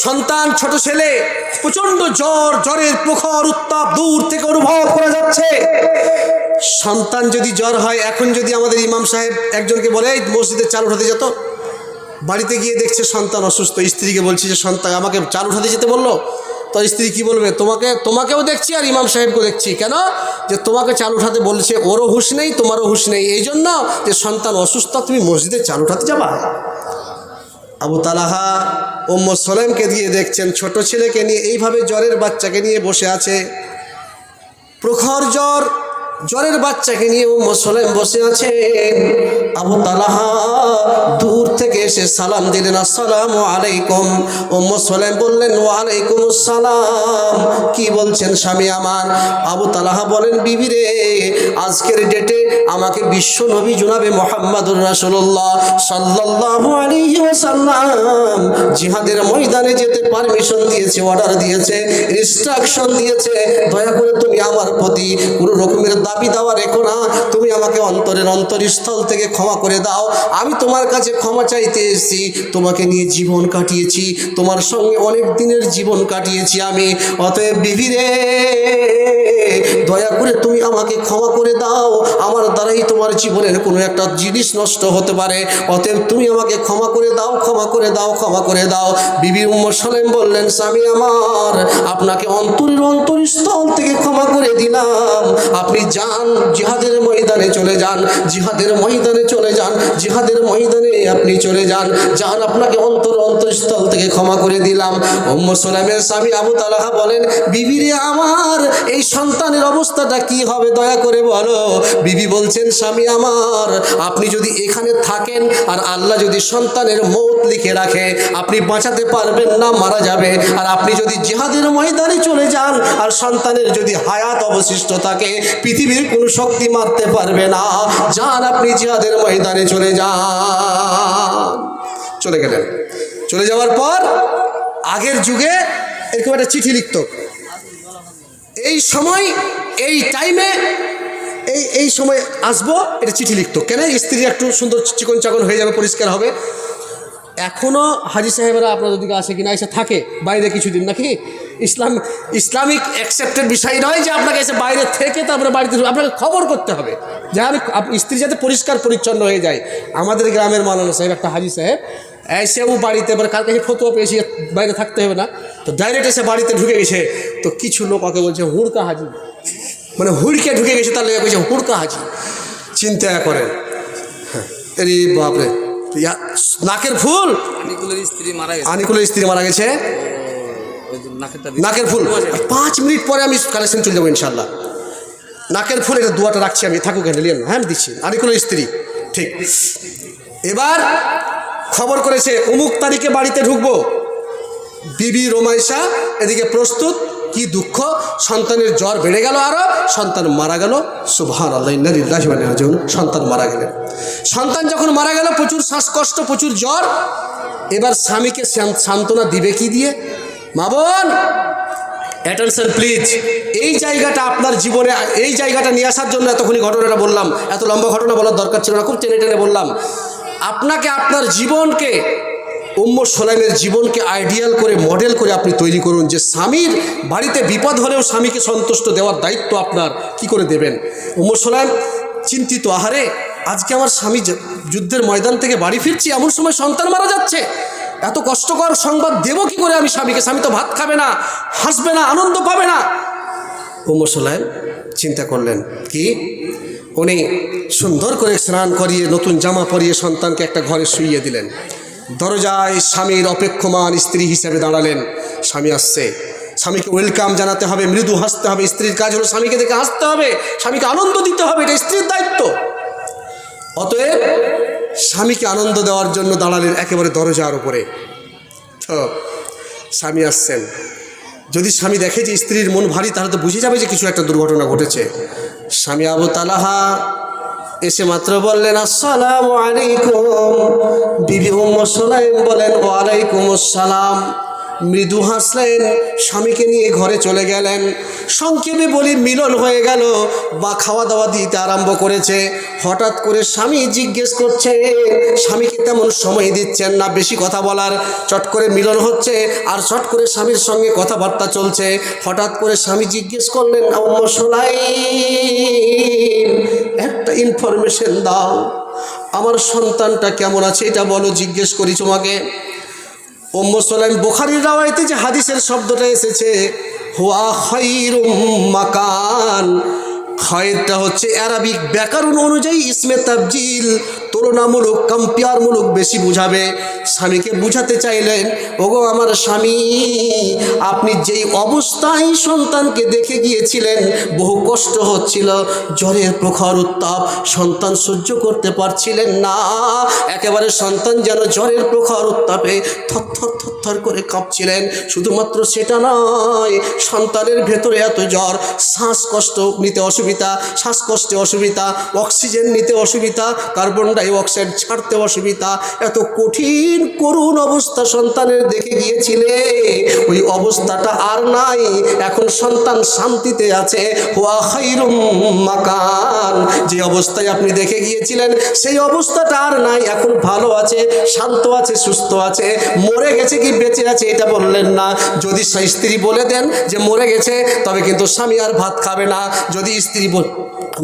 সন্তান, ছোট ছেলে, প্রচণ্ড জ্বরের প্রখর উত্তাপ দূর থেকে অনুভব করা যাচ্ছে। সন্তান যদি জ্বর হয়, এখন যদি আমাদের ইমাম সাহেব একজনকে বলে মসজিদে চাল উঠাতে যেত, বাড়িতে গিয়ে দেখছে সন্তান অসুস্থ, স্ত্রীকে বলছে যে সন্তান আমাকে চাল উঠাতে যেতে বললো, তো স্ত্রী কি বলবে, তোমাকেও দেখছি আর ইমাম সাহেবকেও দেখছি, কেন যে তোমাকে চাল উঠাতে বলছে, ওরও হুঁশ নেই তোমারও হুঁশ নেই, এই জন্য যে সন্তান অসুস্থ তুমি মসজিদে চাল উঠাতে যাবা। আবু তালহা উম্মু সুলাইমকে দিয়ে দেখছেন ছোট ছেলেকে নিয়ে এইভাবে জ্বরের বাচ্চাকে নিয়ে বসে আছে, প্রখর জ্বরের বাচ্চাকে নিয়ে উম্মু সুলাইম বসে আছে। আবু তালহা দূর থেকে এসে সালাম দিলেন, আসসালামু আলাইকুম। উম্মু সুলাইম বললেন, ওয়ালাইকুম আসসালাম। কি বলছেন স্বামী আমার? আবু তালহা বলেন, বিবি রে, আজকের ডেটে আমাকে বিশ্ব নবী জনাবে মুহাম্মদুর রাসূলুল্লাহ সাল্লাল্লাহু আলাইহি ওয়াসাল্লাম জিহাদের ময়দানে যেতে পারমিশন দিয়েছে, অর্ডার দিয়েছে, ইনস্ট্রাকশন দিয়েছে, দয়া করে তুমি আমার প্রতি কোনো রকমের দাবি দাওয়া রেখো না, তুমি আমাকে অন্তরের অন্তরস্থল থেকে ক্ষমা করে দাও। আমি তোমার কাছে ক্ষমা চাইতে এসেছি, তোমাকে নিয়ে জীবন কাটিয়েছি, তোমার সঙ্গে অনেক দিনের জীবন কাটিয়েছি আমি। অতএব বিবি রে, দয়া করে তুমি আমাকে ক্ষমা করে দাও, আমার দ্বারাই তোমার জীবনের কোনো একটা জিনিস নষ্ট হতে পারে। অতএব তুমি আমাকে ক্ষমা করে দাও, ক্ষমা করে দাও, ক্ষমা করে দাও। বিবি উম্মে সালেম বললেন, স্বামী আমার, আপনাকে অন্তরের অন্তরস্থল থেকে ক্ষমা করে দিলাম। আপনি যান, জিহাদের ময়দানে চলে যান, জিহাদের ময়দানে চলে যান, জিহাদের ময়দানে আপনি চলে যান, যান, আপনাকে অন্তরস্থল থেকে ক্ষমা করে দিলাম। উম্মে সালেমের স্বামী আবু তালহা বলেন, বিবি রে আমার, এই সন্তানের অবস্থাটা কি হবে দয়া করে বলো। বিবি বলছেন, স্বামী আমার, আপনি যদি এখানে থাকেন আর আল্লাহ যদি সন্তানের মৌত লিখে রাখে, আপনি বাঁচাতে পারবেন না, মারা যাবে। আর আপনি যদি জিহাদের ময়দানে চলে যান আর সন্তানের যদি হায়াত অবশিষ্ট থাকে, পৃথিবীর কোনো শক্তি মারতে পারবে না। যান, আপনি জিহাদের ময়দানে চলে যান। চলে গেলেন। চলে যাওয়ার পর আগের যুগে এরকম একটা চিঠি লিখত, এই সময় এই টাইমে এই সময় আসবো, এটা চিঠি লিখতো। কেন? স্ত্রী একটু সুন্দর চিকন চাকন হয়ে যাবে, পরিষ্কার হবে। এখনও হাজি সাহেবরা আপনাদের দিকে আসে কিনা, এসে থাকে বাইরে কিছুদিন, নাকি? ইসলামিক অ্যাকসেপ্টেড বিষয় নয় যে আপনাকে এসে বাইরে থেকে তারপরে বাড়িতে আপনাকে খবর করতে হবে যে আমি স্ত্রী যাতে পরিষ্কার পরিচ্ছন্ন হয়ে যায়। আমাদের গ্রামের মাওলানা সাহেব, একটা হাজি সাহেব, এসেও বাড়িতে, এবার কালকে ফতুয়া পেয়েছি বাইরে থাকতে হবে না, তো ডাইরেক্ট এসে বাড়িতে ঢুকে গেছে। তো কিছু লোক ওকে বলছে হুড়কা হাজি, মানে হুড়কে ঢুকে গেছে, তাহলে বলছে হুড়কা হাজি। চিন্তা করেন, হ্যাঁ, এরি বাপরে, নাকের ফুল, আনিকুলের স্ত্রী মারা গেছে, নাকের ফুল। 5 মিনিট পরে আমি কালেকশন চলে যাবো ইনশাল্লাহ। নাকের ফুল, এটা দুয়াটা রাখছি আমি, থাকুক এখানে, লিয়েন, হ্যাঁ দিচ্ছি, আনিকুলের স্ত্রী। ঠিক, এবার খবর করেছে অমুক তারিখে বাড়িতে ঢুকবো। বিবি রোমাইশা এদিকে প্রস্তুত। কি দুঃখ, সন্তানের জ্বর বেড়ে গেল, আরো সন্তান মারা গেল। সুবহানাল্লাহ, ইন্না লিল্লাহি ওয়া ইন্না ইলাইহি রাজিউন। সন্তান মারা গেলেন। সন্তান যখন মারা গেল, প্রচুর শ্বাসকষ্ট, প্রচুর জ্বর। এবার স্বামীকে সান্ত্বনা দিবে কি দিয়ে? মা বোন, অ্যাটেনশন প্লিজ। এই জায়গাটা আপনার জীবনে, এই জায়গাটা নিয়ে আসার জন্য এতক্ষণই ঘটনাটা বললাম। এত লম্বা ঘটনা বলার দরকার ছিল না, খুব টেনে টেনে বললাম। আপনাকে আপনার জীবনকে, উম্মে সালেমের জীবনকে আইডিয়াল করে, মডেল করে আপনি তৈরি করুন, যে স্বামীর বাড়িতে বিপদ হলেও স্বামীকে সন্তুষ্ট দেওয়ার দায়িত্ব আপনার। কি করে দেবেন? উম্মে সালেম চিন্তিত, আহারে আজকে আমার স্বামী যুদ্ধের ময়দান থেকে বাড়ি ফিরছি, এমন সময় সন্তান মারা যাচ্ছে, এত কষ্টকর সংবাদ দেবো কি করে আমি স্বামীকে? স্বামী তো ভাত খাবে না, হাসবে না, আনন্দ পাবে না। উম্মে সালেম চিন্তা করলেন কি, উনি সুন্দর করে স্নান করিয়ে, নতুন জামা পরিয়ে সন্তানকে একটা ঘরে শুইয়ে দিলেন। দরজায় স্বামীর অপেক্ষমান স্ত্রী হিসেবে দাঁড়ালেন। স্বামী আসছে, স্বামীকে ওয়েলকাম জানাতে হবে, মৃদু হাসতে হবে। স্ত্রীর কাজ হলো স্বামীকে দেখে হাসতে হবে, স্বামীকে আনন্দ দিতে হবে, এটা স্ত্রীর দায়িত্ব। অতএব স্বামীকে আনন্দ দেওয়ার জন্য দাঁড়ালেন একেবারে দরজার উপরে। তো স্বামী আসছেন, যদি স্বামী দেখে যে স্ত্রীর মন ভারী, তাহলে তো বুঝে যাবে যে কিছু একটা দুর্ঘটনা ঘটেছে। স্বামী আবু তালহা এসে মাত্র বললেন, আসসালামু আলাইকুম। বিবি উম্মে সালেম বলেন, ওয়ালাইকুম আসসালাম। মৃদু হাসলেন, স্বামীকে নিয়ে ঘরে চলে গেলেন। সংক্ষেপে বলি, মিলন হয়ে গেল বা খাওয়া দাওয়া দিতে আরম্ভ করেছে। হঠাৎ করে স্বামী জিজ্ঞেস করছে, স্বামীকে তেমন সময় দিচ্ছেন না বেশি কথা বলার। চট করে মিলন হচ্ছে আর চট করে স্বামীর সঙ্গে কথাবার্তা চলছে। হঠাৎ করে স্বামী জিজ্ঞেস করলেন, উম্মে সালেম, একটা ইনফরমেশন দাও, আমার সন্তানটা কেমন আছে এটা বলো, জিজ্ঞেস করি তোমাকে। উম্মে সালেম, বুখারীর রাওয়ায়াতে যে হাদিসের শব্দটা এসেছে, হুয়া খায়রুম মাকান, খায়রটা হচ্ছে আরবিক ব্যাকরণ অনুযায়ী ইসমে তাবজিল, তুলনামূলক, কম্পেয়ারমূলক বেশি বুঝাবে। স্বামীকে বুঝাতে চাইলেন, ওগো আমার স্বামী, আপনি যেই অবস্থায় সন্তানকে দেখে গিয়েছিলেন, বহু কষ্ট হচ্ছিল, জ্বরের প্রখর উত্তাপ, সন্তান সহ্য করতে পারছিলেন না। একেবারে সন্তান যেন জ্বরের প্রখর উত্তাপে থরথর থরথর করে কাঁপছিলেন। শুধুমাত্র সেটা নয়, সন্তানের ভেতরে এত জ্বর, শ্বাসকষ্ট নিতে অসুবিধা, শ্বাসকষ্টে অসুবিধা, অক্সিজেন নিতে অসুবিধা, কার্বন ডাইঅক্সাইড ছাড়তে অসুবিধা, এত কঠিন করুণ অবস্থা সন্তানের দেখে গিয়েছিলে, ওই অবস্থাটা আর নাই। এখন সন্তান শান্তিতে আছে। হুয়া খাইরুম মাকান, যে অবস্থায় আপনি দেখে গিয়েছিলেন সেই অবস্থাটা আর নাই। এখন ভালো আছে, শান্ত আছে, সুস্থ আছে। মরে গেছে কি বেঁচে আছে এটা বললেন না। যদি স্ত্রী বলে দেন যে মরে গেছে, তবে কিন্তু স্বামী আর ভাত খাবে না। যদি স্ত্রী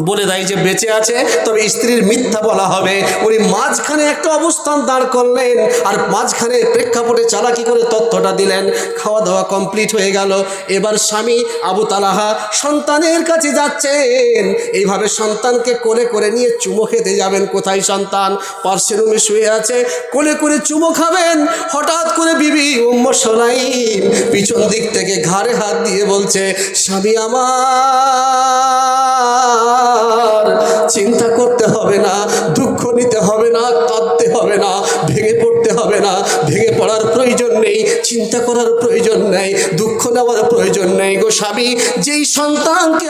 বলে দেয় যে বেঁচে আছে, তবে স্ত্রীর মিথ্যা বলা হবে। উনি মাঝখানে একটা অবস্থান দাঁড় করলেন, আর মাঝখানে প্রেক্ষাপটে চালাকি করে তথ্যটা দিলেন। খাওয়া দাওয়া কমপ্লিট হয়ে গেল। এবার স্বামী আবু তালহা সন্তানের কাছে যাচ্ছেন। এইভাবে সন্তানকে কোলে করে নিয়ে চুমো খেতে যাবেন। কোথায় সন্তান? পার্শ্বে রুমে শুয়ে আছে, কোলে করে চুমো খাবেন। হঠাৎ করে বিবি উম্মে সুলাইম পিছন দিক থেকে ঘাড়ে হাত দিয়ে বলছে, স্বামী আমার, চিন্তা করতে হবে না, দুঃখ নিতে হবে না, কাঁদতে হবে না, ভেঙে পড়তে হবে না। ভেঙে পড়ার প্রয়োজন নেই, চিন্তা করার প্রয়োজন নেই, দুঃখ নেওয়ার প্রয়োজন নেই গো স্বামী। যেই সন্তানকে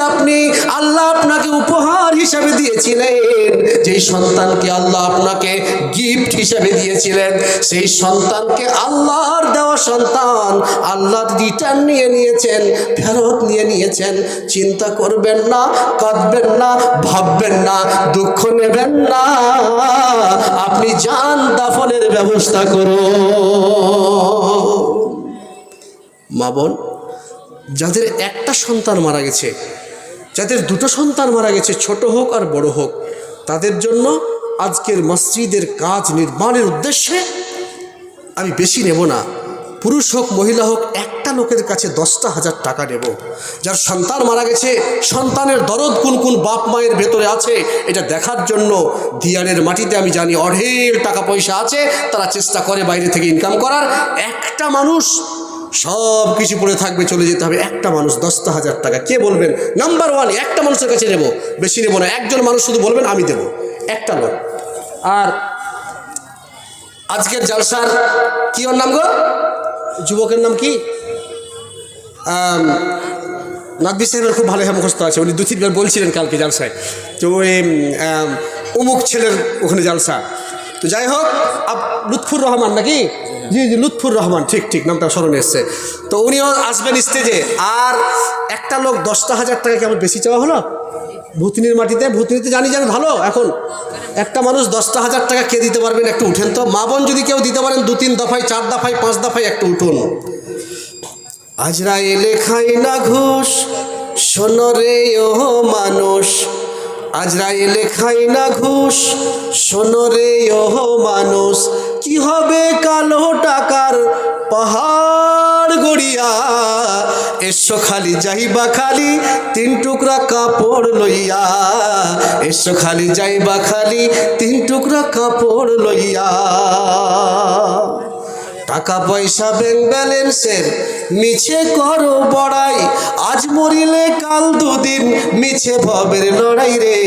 আল্লাহ আপনাকে উপহার হিসাবে দিয়েছিলেন, যেই সন্তানকে আল্লাহ আপনাকে গিফট হিসাবে দিয়েছিলেন, সেই সন্তানকে আল্লাহর দেওয়া সন্তান আল্লাহ রিটার্ন নিয়ে নিয়েছেন, ফেরত নিয়ে নিয়েছেন। চিন্তা করবেন না, কাঁদবেন না, ভাববেন না, দুঃখ নেবেন না। আপনি যান, দাফনের ব্যবস্থা করুন। মা বোন, যাদের একটা সন্তান মারা গেছে, যাদের দুটো সন্তান মারা গেছে, ছোট হোক আর বড় হোক, তাদের জন্য আজকের মসজিদের কাজ নির্মাণের উদ্দেশ্যে আমি বেশি নেব না। পুরুষ হোক মহিলা হোক, একটা লোকের কাছে 10,000 টাকা নেব। যার সন্তান মারা গেছে, সন্তানের দরদ কোন কোন বাপ মায়ের ভেতরে আছে এটা দেখার জন্য দিয়ানের মাটিতে আমি জানি অঢেল টাকা পয়সা আছে, তারা চেষ্টা করে বাইরে থেকে ইনকাম করার। একটা মানুষ সব কিছু পড়ে থাকবে, চলে যেতে হবে। একটা মানুষ 10,000 টাকা। কে বলবেন? নাম্বার 1 একটা মানুষের কাছে নেব, বেশি নেব না। একজন মানুষ শুধু বলবেন আমি দেব, একটা লোক। আর আজকের জালসার কি ওর নাম গো? যুবকের নাম কি? নাকবি সাহেবের খুব ভালো মুখস্থ আছে, উনি 2-3 বার বলছিলেন কালকে জালসায়। তো ওই অমুক ছেলের ওখানে জালসা। তো যাই হোক, লুৎফুর রহমান নাকি? জি জি, লুৎফুর রহমান, ঠিক ঠিক নামটা স্মরণে এসছে। তো উনিও আসবেন স্টেজে। আর একটা লোক 10,000 টাকা কি আমার বেশি চাওয়া হলো? ভূতনির মাটিতে, ভূতনিতে জানি ভালো। এখন একটা মানুষ 10,000 টাকা কে দিতে পারবেন? একটু উঠেন তো। মা বোন যদি কেউ দিতে পারেন, 2-3 দফায়, 4 দফায়, 5 দফায় একটু উঠুন। আজরাইলে খাই না ঘুষ, শোনো রে ও মানুষ। আজরাইলে খাই না ঘুষ, শোনো রে ও মানুষ। কি হবে কালো টাকার পাহাড় গড়িয়া, এসো খালি যাইবা খালি 3 টুকরা কাপড় লইয়া। এসো খালি যাইবা খালি 3 টুকরা কাপড় লইয়া। টাকা পয়সা ব্যাংক ব্যালেন্সের মিছে করো বড়াই, আজ মরিলে কাল 2 দিন, মিছে ভবের লড়াই রে,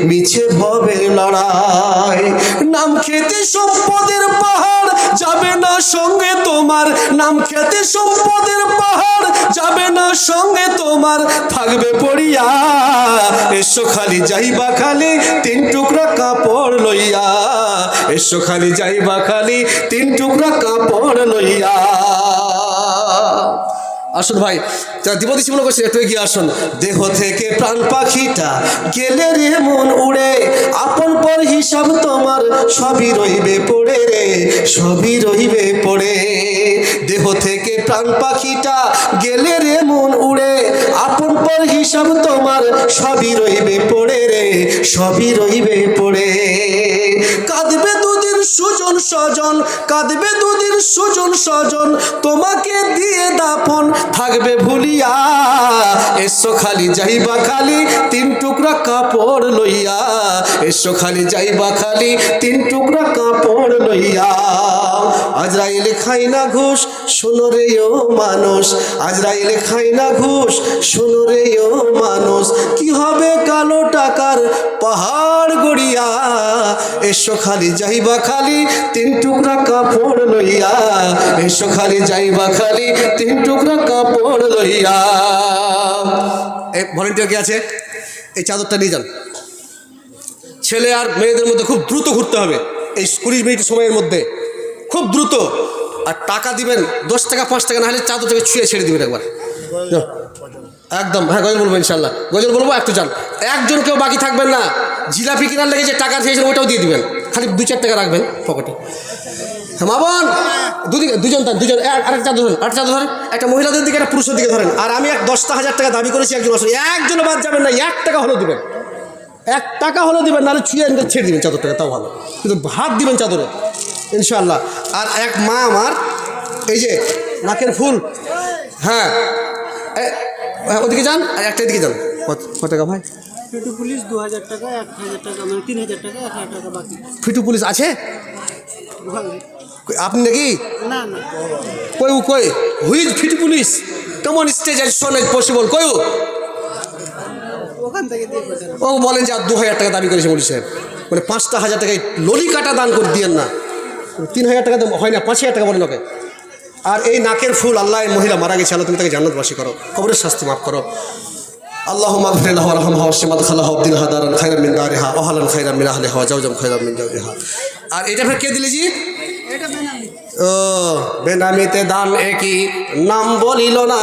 মিছে ভবের লড়াই। নাম খেতে সম্পদের পাহাড় যাবে না সঙ্গে তোমার, নাম খেতে সম্পদের পাহাড় যাবে না সঙ্গে তোমার, থাকবে পড়িয়া। এসো খালি যাইবা খালি 3 টুকরা কাপড় লইয়া। এসো খালি যাইবা খালি 3 টুকরা কাপড় লইয়া। আসুন ভাই, দিবদিশি মনে করছেন, একটু এগিয়ে আসুন। দেহ থেকে প্রাণ পাখিটা গেলে রে মন উড়ে, আপন পর হিসাব তোমার সবই রইবে পড়ে রে, সবই রইবে পড়ে। দেহ থেকে প্রাণ পাখিটা গেলে রে মন উড়ে, আপন পর হিসাব তোমার সবই রইবে পড়ে রে, সবই রইবে পড়ে। কাঁদবে 2 দিন সুজন স্বজন, কাঁদবে 2 দিন সুজন স্বজন, তোমাকে দিয়ে দাফন থাকবে ভুলিয়া। এসো খালি যাইবা খালি 3 টুকরা কাপড় লইয়া। এসো খালি যাইবা খালি 3 টুকরা কাপড় লইয়া। আজরাইলে খাই না ঘুষ, শোনো রে ও মানুষ। আজরাইলে খাই না ঘুষ, শোনো রে ও মানুষ। কি হবে কালো টাকার পাহাড় গড়িয়া, এসো খালি যাইবা খালি 3 টুকরা কাপড় লইয়া। এসো খালি যাইবা খালি 3 টুকরা কাপড় লইয়া। ভলেন্টিয়ার কে আছে? এই চাদরটা নিয়ে যান, ছেলে আর মেয়েদের মধ্যে খুব দ্রুত ঘুরতে হবে এই 20 মিনিট সময়ের মধ্যে, খুব দ্রুত। আর টাকা দিবেন 10 টাকা 5 টাকা, না হলে চাদর থেকে ছুঁয়ে ছেড়ে দিবেন একবার একদম। হ্যাঁ, গজল বলবো ইনশাল্লাহ, গজল বলবো, একটু যান। একজন কেউ বাকি থাকবেন না। জিলাপি কেনার লেগে যে টাকা দিয়েছেন ওটাও দিয়ে দিবেন, খালি 2-4 টাকা রাখবেন পকেটে। হ্যাঁ মা বোন, দুজন দেন, দুজন। আরেক চাদর ধরেন, আরেক চাদর ধরেন। একটা মহিলাদের দিকে, একটা পুরুষের দিকে ধরেন। আর আমি 10,000 টাকা দাবি করেছি, একজন আসলে একজনও বাদ যাবেন না। 1 টাকা হলেও দিবেন, 1 টাকা হলেও দিবেন, নাহলে ছুঁয়ে ছেড়ে দিবেন চাদর টাকা, তাও ভালো, কিন্তু হাত দিবেন চাদরে ইনশাল্লাহ। আর এক মা আমার এই যে নাকের ফুল, হ্যাঁ ওদিকে যান, আর একটা দিকে যান। কত টাকা ভাই? ফিটু পুলিশ 2000 টাকা, 1000 টাকা, মানে 3000 টাকা, 1000 টাকা বাকি। ফিটু পুলিশ আছে আপনি নাকি? না না, কই হুইজ ফিটু পুলিশ? কেমন স্টেজ আজ শোন পসিবল কই? ওখান থেকে দিয়ে পাঠান। ও বলেন যে আর 2000 টাকা দাবি করেছে পুলিশ সাহেব, মানে 5,000 টাকায় ললি কাটা দান করে দিয়েন না। 3000 টাকা হয় না, 5000 টাকা বলেন ওকে। আর এই নাকের ফুল, আল্লাহ এই মহিলা মারা গেছে, আল্লাহ তুমি তাকে জান্নাতবাসী করো, কবরের শাস্তি মাফ করো। আল্লাহুম্মা আগফির লাহা ওয়ারহামহা ওয়াসসি মাদখালাহা ওয়াবদিলহা দারান খায়রান মিন দারিহা ওয়া আহলান খায়রান মিন আহলিহা ওয়া জাওজান খায়রান মিন জাওজিহা। আর এটা ফের কে দিলে জি? এটা বেনামি। ও বেনামিতে দান একই নাম বলিল না,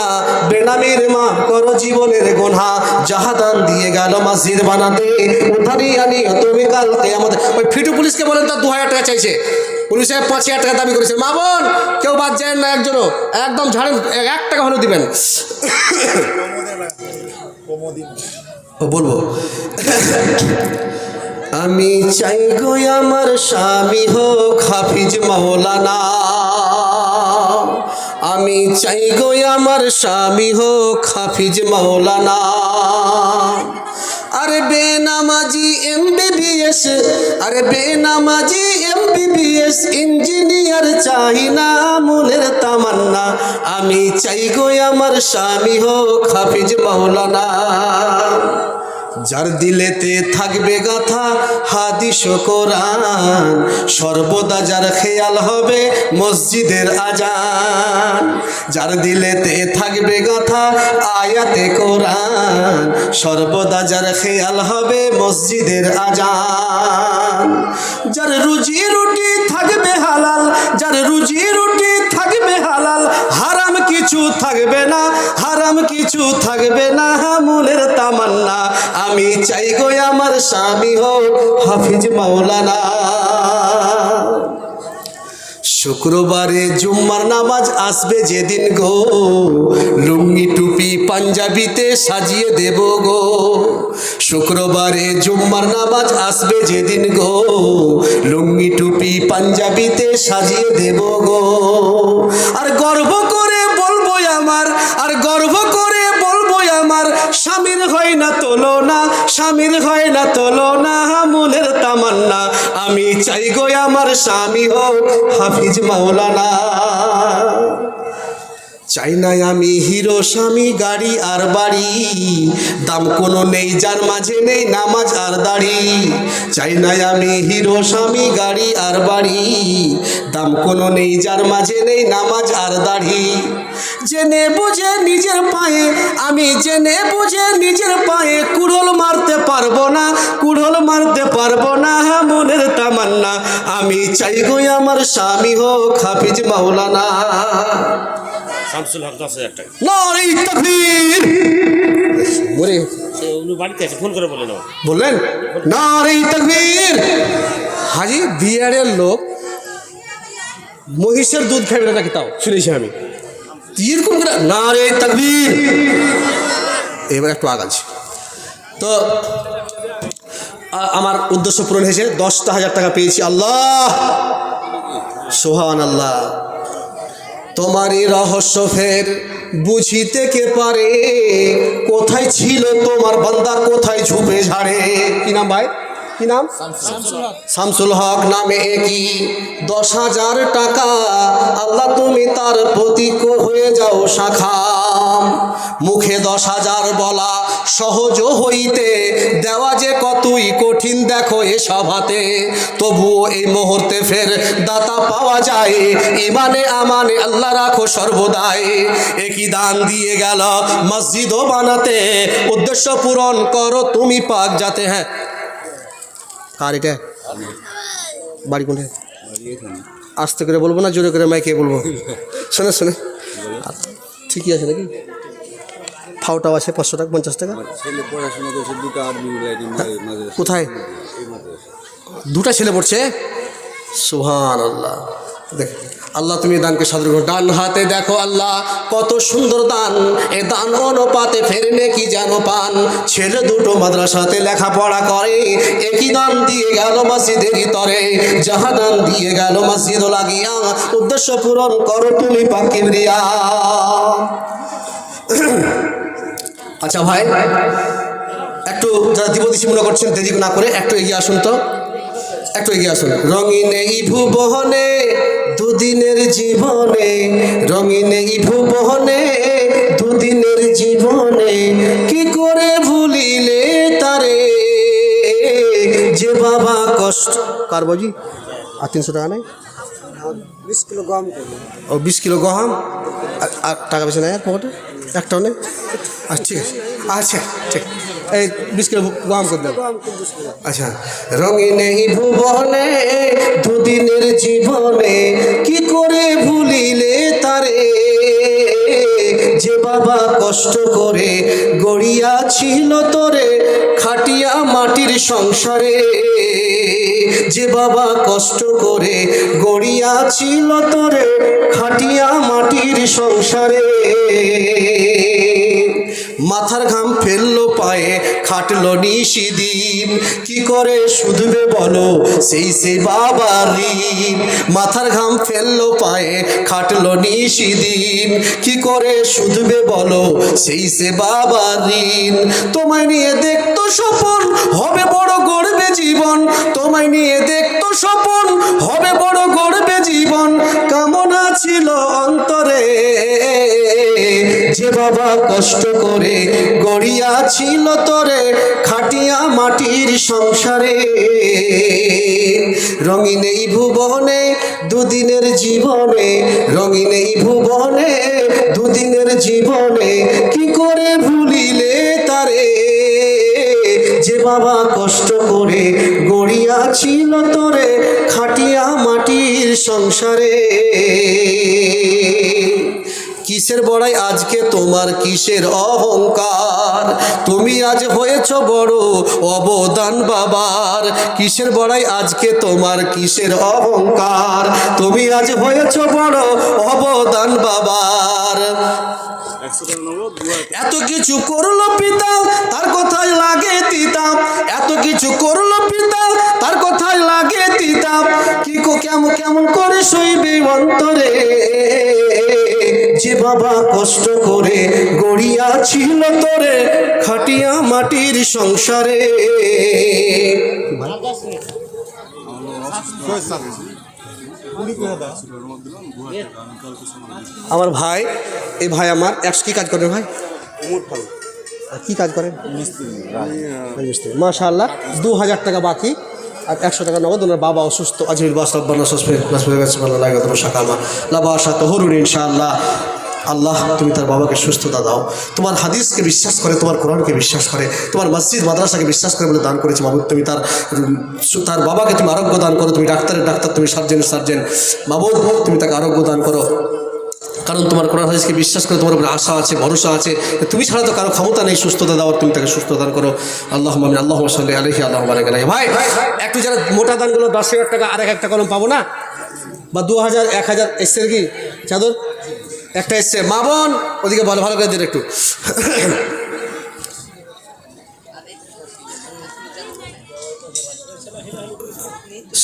বেনামির মাফ করো জীবনের গুনাহ। যাহা দান দিয়ে গেল মসজিদ বানাতে, উঠানি আনিও তুমি কাল কিয়ামতে। ওই ফিটু পুলিশকে বলেন তার 2000 টাকা চাইছে, পুলিশ সাহেব 5000 টাকা দাবি করেছে। মা বোন কেউ বাদ যায় না, একজনও একদম ঝাড়েন, 1 টাকা হলেও দিবেন। বলবো আমি চাই গো আমার স্বামী হোক হাফিজ মাওলানা, আমি চাই গো আমার স্বামী হোক হাফিজ মাওলানা। আরে বেনামাজি MBBS, আরে বেনামাজি MBBS ইঞ্জিনিয়ার চাই না মনের তামান্না। আমি চাই গো আমার স্বামী হোক হাফিজ মাওলানা। যার দিলেতে থাকবে গাথা হাদিস ও কোরআন, সর্বদা যার খেয়াল হবে মসজিদের আজান। যার দিলেতে থাকবে গাথা আয়াতে কোরআন, সর্বদা যার খেয়াল হবে মসজিদের আজান। যার রুজি রুটি থাকবে হালাল, যার রুজি রুটি থাকবে হালাল, হারাম কিছু থাকবে না, হারাম কিছু থাকবে না মনের তামান্না। আমি চাই গো আমার স্বামী হোক হাফিজ মাওলানা। শুক্রবারে জুম্মার নামাজ আসবে যেদিন গো, লুঙ্গি টুপি পাঞ্জাবিতে সাজিয়ে দেব গো। শুক্রবারে জুম্মার নামাজ আসবে যেদিন গো, লুঙ্গি টুপি পাঞ্জাবিতে সাজিয়ে দেব গো। আর গর্ব করে বলবো আমার, আর গর্ব করে বলবো আমার, স্বামীর হয় না তুলনা, স্বামীর হয় না তুলনা মনের তামান্না। আমি চাই গো আমার স্বামী হোক হাফিজ মাওলানা। চাই না আমি হিরো স্বামী গাড়ি আর বাড়ি, দাম কোনো নেই যার মাঝে নেই নামাজ আর দাড়ি। চাই না আমি হিরো স্বামী গাড়ি আর বাড়ি, দাম কোনো নেই যার মাঝে নেই নামাজ আর দাড়ি। জেনে বুঝে নিজের পায়ে, আমি জেনে বুঝে নিজের পায়ে কুড়োল মারতে পারবো না, কুড়োল মারতে পারবো না মনের তামান্না। আমি চাই গো আমার স্বামী হোক হাফিজ মাওলানা। শামসুল হক 10,000 টাকা। নারে তাকবীর। ওরে সে উনি বাড়িতে আছে, ফোন করে বলে নাও। বললেন নারে তাকবীর। হাজি বিয়ারের লোক মহিষের দুধ খাবে না নাকি, তাও শুনেছি আমি। এরকম করে নারে তাকবীর। এবার একটু আগাচ্ছি তো আমার উদ্দেশ্য পূরণ হয়েছে। 10,000 টাকা পেয়েছি। আল্লাহ সুবহানাল্লাহ। তোমারই রহস্য ফের বুঝিতে কে পারে, কোথায় ছিল তোমার বান্দা কোথায় ঝুপে ঝাড়ে। কি নাম ভাই, কি নাম? শামসুল হক নামে কি 10,000 টাকা, আল্লাহ তুমি তার প্রতীক হয়ে যাও শাখা। মুখে 10,000 বলা সহজ হইতে, দেওয়া যে কতই কঠিন দেখো এ সভাতে। তবুও এই মুহূর্তে ফের দাতা পাওয়া যায়, ইমানে আমানে আল্লাহ রাখো সর্বদাই। একই দান দিয়ে গেল মসজিদও বানাতে, উদ্দেশ্য পূরণ করো তুমি পাক যাতে। হ্যাঁ কার এটা? বাড়ি কোনটা? আস্তে করে বলবো না জোরে করে মাইকে বলবো? শোনে শোনে, ঠিকই আছে নাকি? ফাওটাও আছে 500 টাকা 50 টাকা। কোথায়? দুটা ছেলে পড়ছে? সুবহানাল্লাহ। দেখ আল্লাহ তুমি দানকে সাদর করো। ডান হাতে দেখো আল্লাহ কত সুন্দর দান, এ দান অনুপাতে ফেরনে কি জানো পান। ছেলে দুটো মাদ্রাসাতে লেখাপড়া করে, একই দান দিয়ে গেল মসজিদেরই তরে। যাহা দান দিয়ে গেল মসজিদ লাগিয়া, উদ্দেশ্য পূরণ করো তুমি পাক কিবরিয়া। আচ্ছা ভাই, একটু যারা দিবদিশি মনে করছেন দেরি না করে একটু এগিয়ে আসুন তো, একটু এগিয়ে আসুন। রঙিন এই ভুবনে দুদিনের জীবনে, রঙিন এই ভুবনে দুদিনের জীবনে, কি করে ভুলিলে তারে যে বাবা কষ্ট। কার বাজি? আর 300 টাকা নেই? 20 কিলো গম করবো। ও 20 কিলো গম। আর টাকা বেশি নেই আর পকেটে? একটাও নেই? আচ্ছা ঠিক আছে, আচ্ছা ঠিক, এই 20 কিলো গম করে দেবো। আচ্ছা, রঙিন এই ভুবনে দুদিনের জীবনে, কি করে ভুলিলে তারে যে বাবা কষ্ট করে গড়িয়াছিল তোরে খাটিয়া মাটির সংসারে। যে বাবা কষ্ট করে গড়িয়াছিল তোরে খাটিয়া মাটির সংসারে। মাথার ঘাম ফেললো পায়ে খাটলো নিশিদিন, কি করে শুধবে বলো সেই সে বাবার ঋণ। মাথার ঘাম ফেললো পায়ে খাটলো নিশিদিন, কি করে শুধবে বলো সেই সে বাবার ঋণ। তোমায় নিয়ে দেখতো স্বপন হবে বড় গড়বে জীবন, তোমায় নিয়ে দেখতো স্বপন হবে বড় গড়বে জীবন। কামনা ছিল অন্তরে যে বাবা কষ্ট করে গড়িয়াছিল তোরে খাটিয়া মাটির সংসারে। রঙিন এই ভুবনে দুদিনের জীবনে, রঙিন এই ভুবনে দুদিনের জীবনে, কি করে ভুলিলে তারে যে বাবা কষ্ট করে গড়িয়াছিল তোরে খাটিয়া মাটির সংসারে। কিসের বড়াই আজকে তোমার, কিসের অহংকার, তুমি আজ হয়েছ বড় অবদান বাবার। কিসের বড়াই আজকে তোমার, কিসের অহংকার, তুমি আজ হয়েছ বড় অবদান বাবার। এত কিছু করলো পিতা তার কথায় লাগে তিতা, এত কিছু করলো পিতা তার কথায় লাগে তিতা। কি কেমন কেমন করে সইবে অন্তরে যে বাবা কষ্ট করে গড়িয়াছিল তোরে খাটিয়া মাটির সংসারে। আমার ভাই, এই ভাই আমার কি কাজ করেন ভাই? কি কাজ করেন? মিস্ত্রি। মাশাআল্লাহ, 2000 টাকা বাকি আর 100 টাকা নগদ। ওনার বাবা অসুস্থ, আজমির ইনশাআল্লাহ। আল্লাহ তুমি তার বাবাকে সুস্থতা দাও, তোমার হাদিসকে বিশ্বাস করে, তোমার কোরআনকে বিশ্বাস করে, তোমার মসজিদ মাদ্রাসাকে বিশ্বাস করে বলে দান করেছে মাবুদ। তুমি তার বাবাকে তুমি আরোগ্য দান করো, তুমি ডাক্তারের ডাক্তার, তুমি সার্জেনের সার্জেন মাবুদ, তুমি তাকে আরোগ্য দান করো। কারণ তোমার কোরআন হাদিসকে বিশ্বাস করে তোমার উপরে আশা আছে, ভরসা আছে, তুমি ছাড়া তো কারো ক্ষমতা নেই সুস্থতা দেওয়ার, তুমি তাকে সুস্থ দান করো। আল্লাহুম্মা আমিন। আল্লাহুম্মা সাল্লি আলাইহি আল্লাহুম্মা বারিক আলাইহি। ভাই একটু যারা মোটা দানগুলো 10,000 টাকা আর একটা কলম পাবো না, বা 2000 1000 এসছে কি চাদর একটা এসছে, মা বোন ওদিকে ভালো ভালো করে দিন একটু।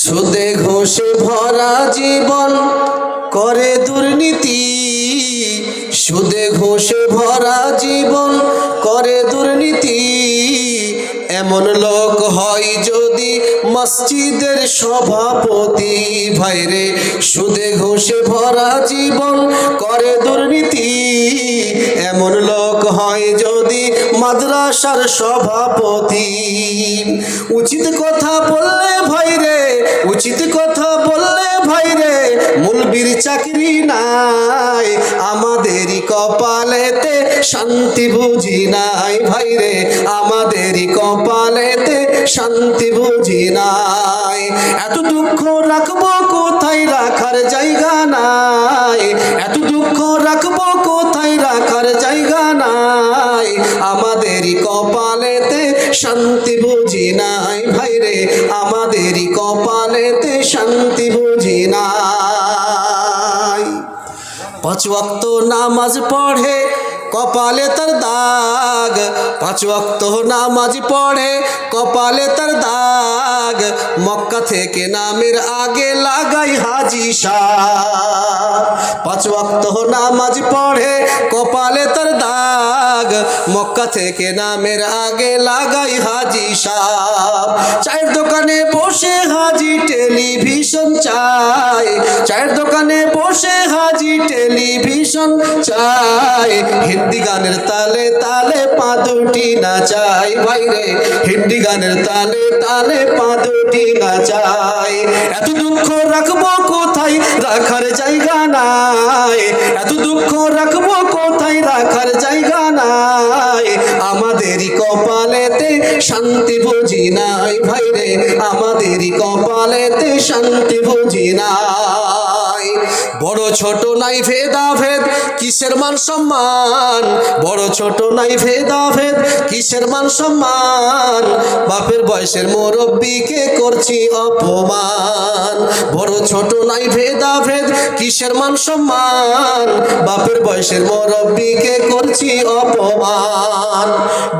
সুদে ঘোষে ভরা জীবন করে দুর্নীতি, সুদে ঘোষে ভরা জীবন করে দুর্নীতি। এমন লোক হয় যদি মসজিদের সভাপতি। ভাইরে সুদে ঘোষে ভরা জীবন করে দুর্নীতি, এমন লোক হয় যদি মাদ্রাসার সভাপতি। উচিত কথা বললে ভাইরে, উচিত কথা বললে ভাইরে, মুলবির চাকরি নাই আমাদেরই কপালেতে শান্তি বুঝি নাই ভাইরে আমাদেরই কপালেতে শান্তি বুঝি নাই। এত দুঃখ রাখবো কোথায় রাখার জায়গা নাই, এত দুঃখ রাখবো কোথায় রাখার জায়গা নাই, আমাদেরই কপালেতে শান্তি বুঝি নাই ভাইরে আমাদেরই কপালেতে শান্তি বুঝি নাই। 5 ওয়াক্ত নামাজ পড়ে কপালে তার দাগ, 5 ওয়াক্ত নামাজ পড়ে কপালে তার দাগ, মক্কা থেকে নামের আগে লাগাই হাজি সাহেব। 5 ওয়াক্ত নামাজ পড়ে কপালে তার দাগ, মক্কা থেকে নামের আগে লাগাই হাজি সাহেব। চায়ের দোকানে বসে হাজি টেলিভিশন চাই, চায়ের দোকানে বসে হাজি টেলিভিশন চাই, হিন্দি গানের তালে তালে পা দুটি নাচাই ভাইরে হিন্দি গানের তালে তালে পা দুটি নাচাই। এত দুঃখ রাখবো কোথায় রাখার জায়গা নাই, এত দুঃখ রাখবো কোথায় রাখার জায়গা নাই, আমাদেরই কপালেতে শান্তি বুঝি নাই ভাইরে আমাদেরই কপালেতে শান্তি বুঝি নাই। বড় ছোট নাই ভেদাভেদ কিসের মান সম্মান, বড় ছোট নাই ভেদাভেদ কিসের মান সম্মান, বাপের বয়সের মুরব্বিকে করছি অপমান। বড় ছোট নাই ভেদাভেদ কিসের মান সম্মান, বাপের বয়সের মুরব্বিকে করছি অপমান।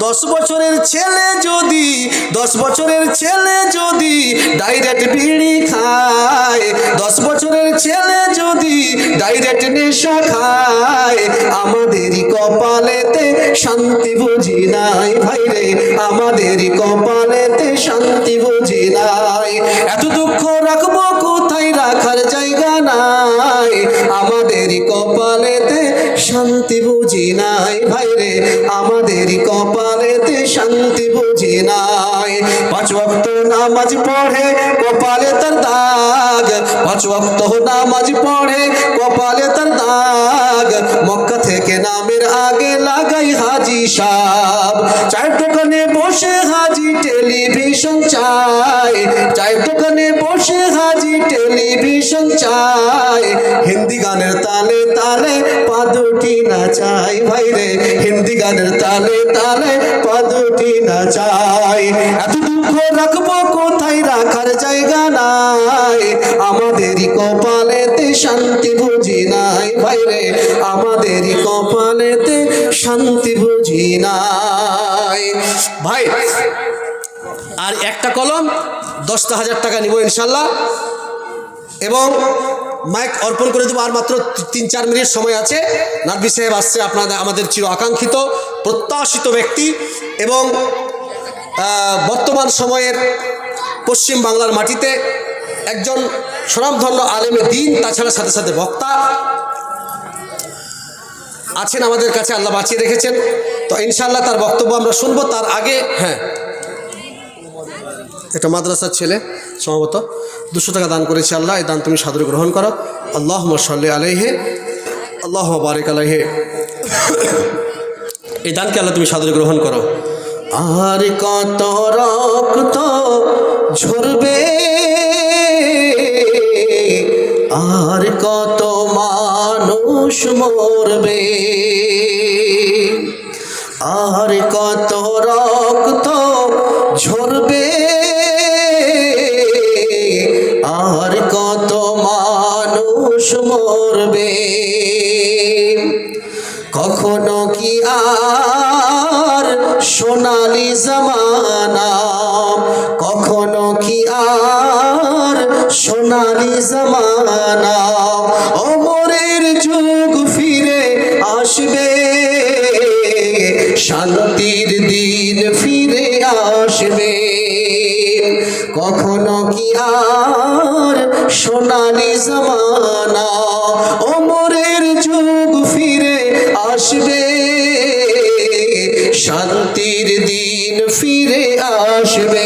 10 বছরের ছেলে যদি 10 বছরের ছেলে যদি ডাইরেক্ট বিড়ি খায়, 10 বছরের ছেলে যদি ডাইরেক্ট নেশা খায়, আমাদেরই কপালেতে শান্তি বুঝি নাই ভাইরে আমাদেরই কপালেতে শান্তি বুঝি নাই। এত দুঃখ রাখবো কোথায় রাখার জায়গা নাই, আমাদেরই কপালেতে শান্তি বুঝি নাই ভাইরে আমাদেরই কপালেতে শান্তি বুঝি নাই। 5 ওয়াক্ত নামাজ পড়ে কপালে তার দাগ, 5 ওয়াক্ত নামাজ পড়ে কপালে তার দাগ, মক্কা থেকে নামের আগে লাগাই হাজি সাহেব। চায়ের দোকানে বসে হাজি টেলিভিশন চাই, চায়ের দোকানে বসে হাজি টেলিভিশন চাই, হিন্দি গানের তালে তালে পা দুটি নাচাই ভাইরে হিন্দি গানের তালে তালে পা দুটি নাচাই। এত দুঃখ রাখবো কোথায় রাখার জায়গা নাই, আমাদেরই কপালেতে শান্তি বুঝি নাই ভাইরে আমাদেরই কপালেতে শান্তি বুঝি নাই। ভাই আর একটা কলম 10,000 টাকা নিব ইনশাল্লাহ, এবং মাইক অর্পণ করে দেবো। আর মাত্র 3-4 মিনিট সময় আছে। নাদবি সাহেব আসছে, আপনাদের আমাদের চির আকাঙ্ক্ষিত প্রত্যাশিত ব্যক্তি এবং বর্তমান সময়ের পশ্চিম বাংলার মাটিতে একজন স্বনামধন্য আলেমে দ্বীন, তাছাড়া সাথে সাথে বক্তা আছেন আমাদের কাছে, আল্লাহ বাঁচিয়ে রেখেছেন। তো ইনশাআল্লাহ তার বক্তব্য আমরা শুনবো। তার আগে একটা মাদ্রাসার ছেলে সম্ভবত 200 টাকা দান করেছে। আল্লাহ এই দান তুমি সাদরে গ্রহণ করো। আল্লাহুম্মা সাল্লি আলাইহি আল্লাহুম্মা বারিক আলাইহি, এই দানকে আল্লাহ তুমি সাদরে গ্রহণ করো। আর কত রক্ত ঝরবে, আর কত মানুষ মরবে, আর কত রক্ত ঝরবে, আর কত মানুষ মরবে, কখনো কি আর সোনালি জামানা, কখনো কি আর সোনালি জামানা, অমরের যুগ ফিরে আসবে, শান্তির দিন ফিরে আসবে, কখনো কি আর সোনালি জামানা, অমরের যুগ ফিরে আসবে, শান্তির দিন ফিরে আসবে।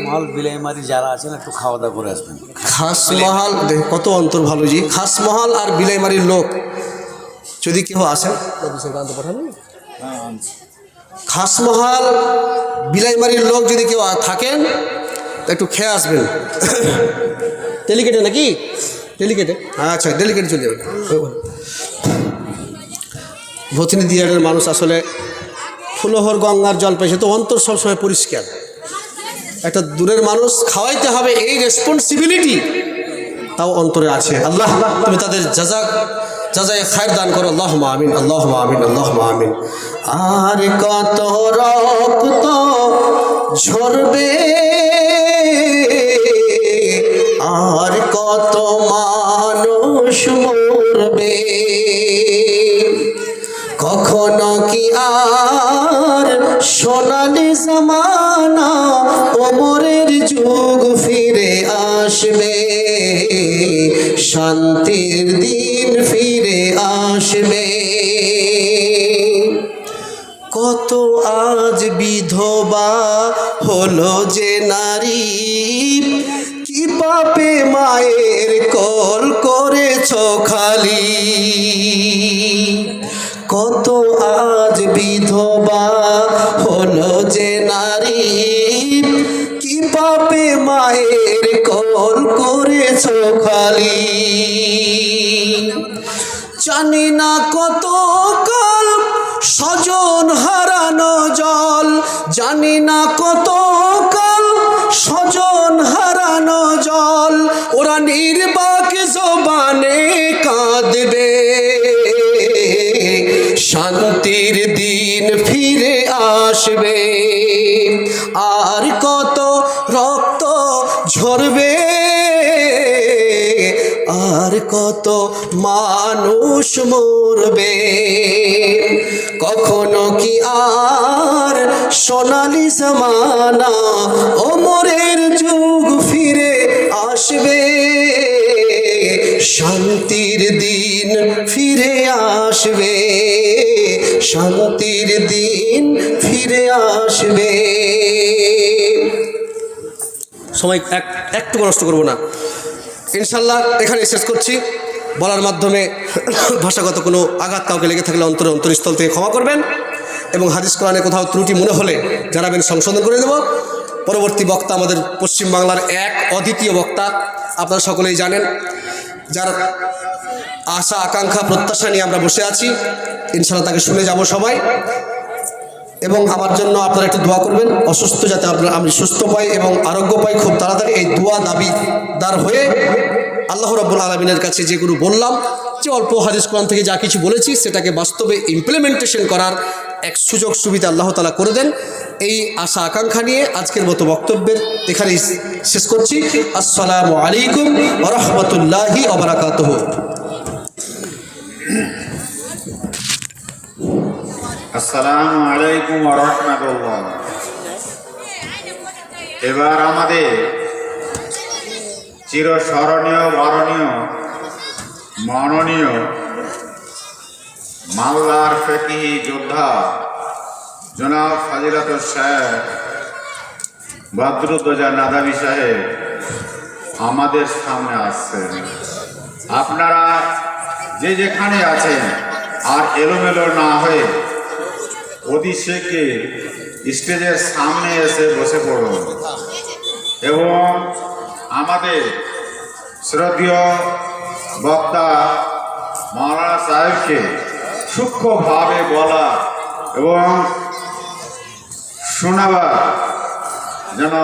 মহল বিলাইমারি যারা আছেন একটু খাওয়া দাওয়া করে আসবেন। খাস মহল, কত অন্তর ভালো জি। খাস মহল আর বিলাইমারির লোক যদি কেউ আসেন পাঠাবেন খাসমহাল বিলাইমারির লোক যদি কেউ থাকেন তো একটু খেয়ে আসবেন। ডেলিকেটে নাকি? ডেলিকেটে, আচ্ছা ডেলিকেটে চলে যাবেন। ভথিনী দিয়ারের মানুষ আসলে ফুলহর গঙ্গার জল পেয়েছে তো অন্তর সবসময় পরিষ্কার। একটা দূরের মানুষ খাওয়াইতে হবে এই রেসপন্সিবিলিটি তাও অন্তরে আছে। আল্লাহ তুমি তাদের যাজায় খায়ের দান করো। আল্লাহুম্মা আমিন, আল্লাহুম্মা আমিন, আল্লাহুম্মা আমিন। আর কত রক্ত ঝরবে, আর কত মানুষ মরবে, কখনো কি আর সোনালি জামানা ওমরের যুগ ফিরে আসবে, শান্তির দিন ফিরে আসবে। কত আজ বিধবা হলো যে নারী, কি পাপে মায়ের কোল করেছ খালি। কত আজ বিধবা হলো যে নারী, কি পাপে মায়ের কোল করেছ খালি। জানি না কত কাল স্বজন হারানো জল, জানি না কত কাল স্বজন হারানো জল, ওরা নির্বাক জবানে কাঁদবে, শান্তির দিন ফিরে আসবে। আর কত রক্ত ঝরবে, আর কত মানুষ মরবে, কখনো কি আর সোনালি জামানা ওমরের যুগ ফিরে আসবে, শান্তির দিন ফিরে আসবে, শান্তির দিন ফিরে আসবে। সময় একটু নষ্ট করবো না, ইনশাল্লাহ এখানে শেষ করছি। বলার মাধ্যমে ভাষাগত কোনো আঘাত কাউকে লেগে থাকলে অন্তরস্থল থেকে ক্ষমা করবেন, এবং হাদিস কোরআনে কোথাও ত্রুটি মনে হলে জানাবেন, সংশোধন করে দেব। পরবর্তী বক্তা আমাদের পশ্চিমবাংলার এক অদ্বিতীয় বক্তা, আপনারা সকলেই জানেন, যার আশা আকাঙ্ক্ষা প্রত্যাশা নিয়ে আমরা বসে আছি। ইনশাল্লাহ তাকে শুনে যাব সবাই, এবং আমার জন্য আপনারা একটু দোয়া করবেন, অসুস্থ যাতে আমি সুস্থ পাই এবং আরোগ্য পাই খুব তাড়াতাড়ি। এই দোয়া দাবিদার হয়ে আল্লাহ রাব্বুল আলামিনের কাছে যেগুলো বললাম, যে অল্প হাদিস কোরআন থেকে যা কিছু বলেছি সেটাকে বাস্তবে ইমপ্লিমেন্টেশন করার এক সুযোগ সুবিধা আল্লাহ তাআলা করে দেন। এই আশা আকাঙ্ক্ষা নিয়ে আজকের মতো বক্তব্যের এখানেই শেষ করছি। আসসালামু আলাইকুম ওয়া রাহমাতুল্লাহি ওয়া বারাকাতুহু। আসসালামু আলাইকুম ওয়া রাহমাতুল্লাহ। এবার আমাদের চিরস্মরণীয়, বরণীয়, মাননীয় মালদার ফিকহি যোদ্ধা জনাব ফাজিলাতুল শেখ বদরুদ্দোজা নাদাবি সাহেব আমাদের সামনে আসছেন। আপনারা যে যেখানে আছেন আর এলোমেলো না হয়ে অধিশেকে স্টেজের সামনে এসে বসে পড়ুন, এবং আমাদের শ্রদ্ধেয় বক্তা মাওলানা সাহেবকে সূক্ষ্মভাবে বলা এবং শোনাবার যেন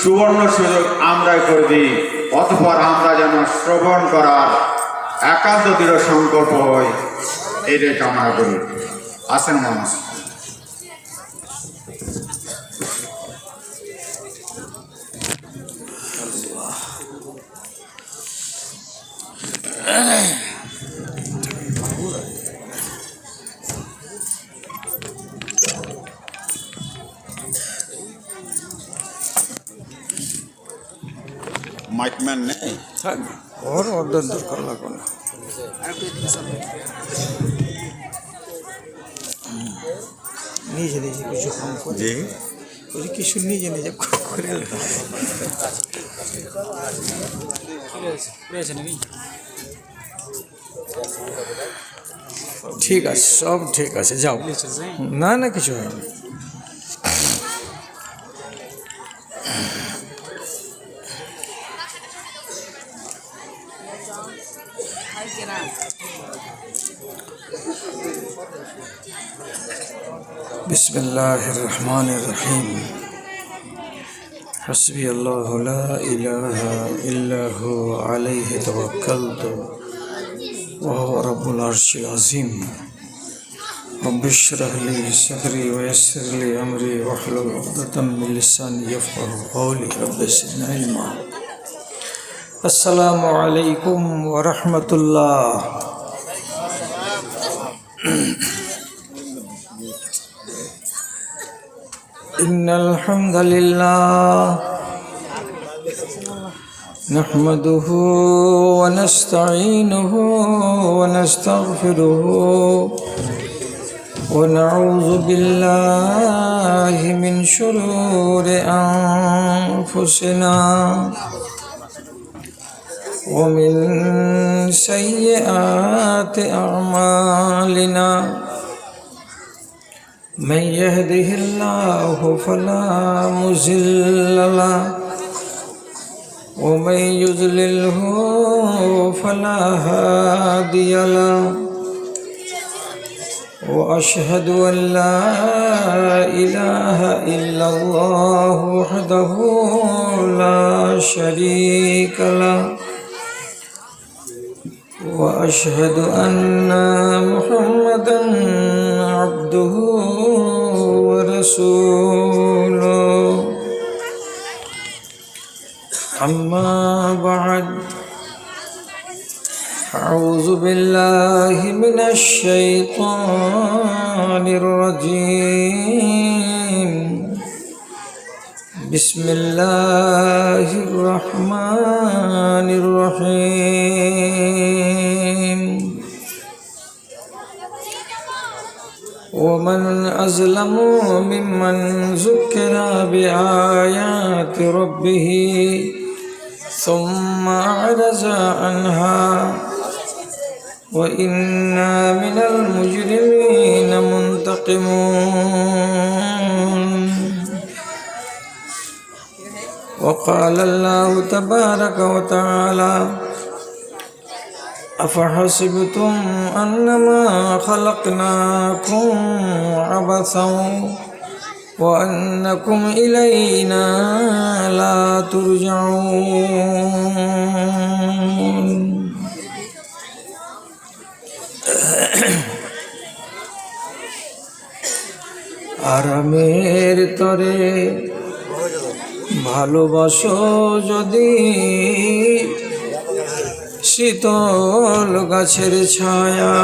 সুবর্ণ সুযোগ আমরা করে দিই, অতঃপর আমরা যেন শ্রবণ করার একান্ত দৃঢ় সংকল্প হয়, এটাই কামনা করি। আসেন মানুষ। মাইকম্যান নেই, ওর অর্ডার দরকার লাগবে না। নিজে নিজে কিছু কম করে, কিছু নিজে নিজে করে নাকি ঠিক আছে, সব ঠিক আছে, যাও। না না কিছু হয়নি। বিসমিল্লাহির রহমানির রহিম। حسبي الله لا إله إلا هو عليه توكلت وهو رب العرش العظيم. رب اشرح لي صدري ويسر لي أمري واحلل عقدة من لساني يفقهوا قولي. رب زدني علما. السلام عليكم ورحمة الله. إن الحمد لله نحمده ونستعينه ونستغفره ونعوذ بالله من شرور أنفسنا ومن سيئات أعمالنا. من يهده الله فلا مضل له ومن يضلله فلا هادي له. وأشهد أن لا إله إلا الله وحده لا شريك له. وأشهد أن محمدا عبده ورسوله. أما بعد أعوذ بالله من الشيطان الرجيم. بسم الله الرحمن الرحيم. ومن أظلم ممن ذكر بآيات ربه ثم أعرض عنها وإنا من المجرمين منتقمون. وقال الله تبارك وتعالى أفحسبتم أنما خلقناكم عبثا وأنكم إلينا لا ترجعون. আরামের তরে ভালোবাসো যদি শীতল গাছের ছায়া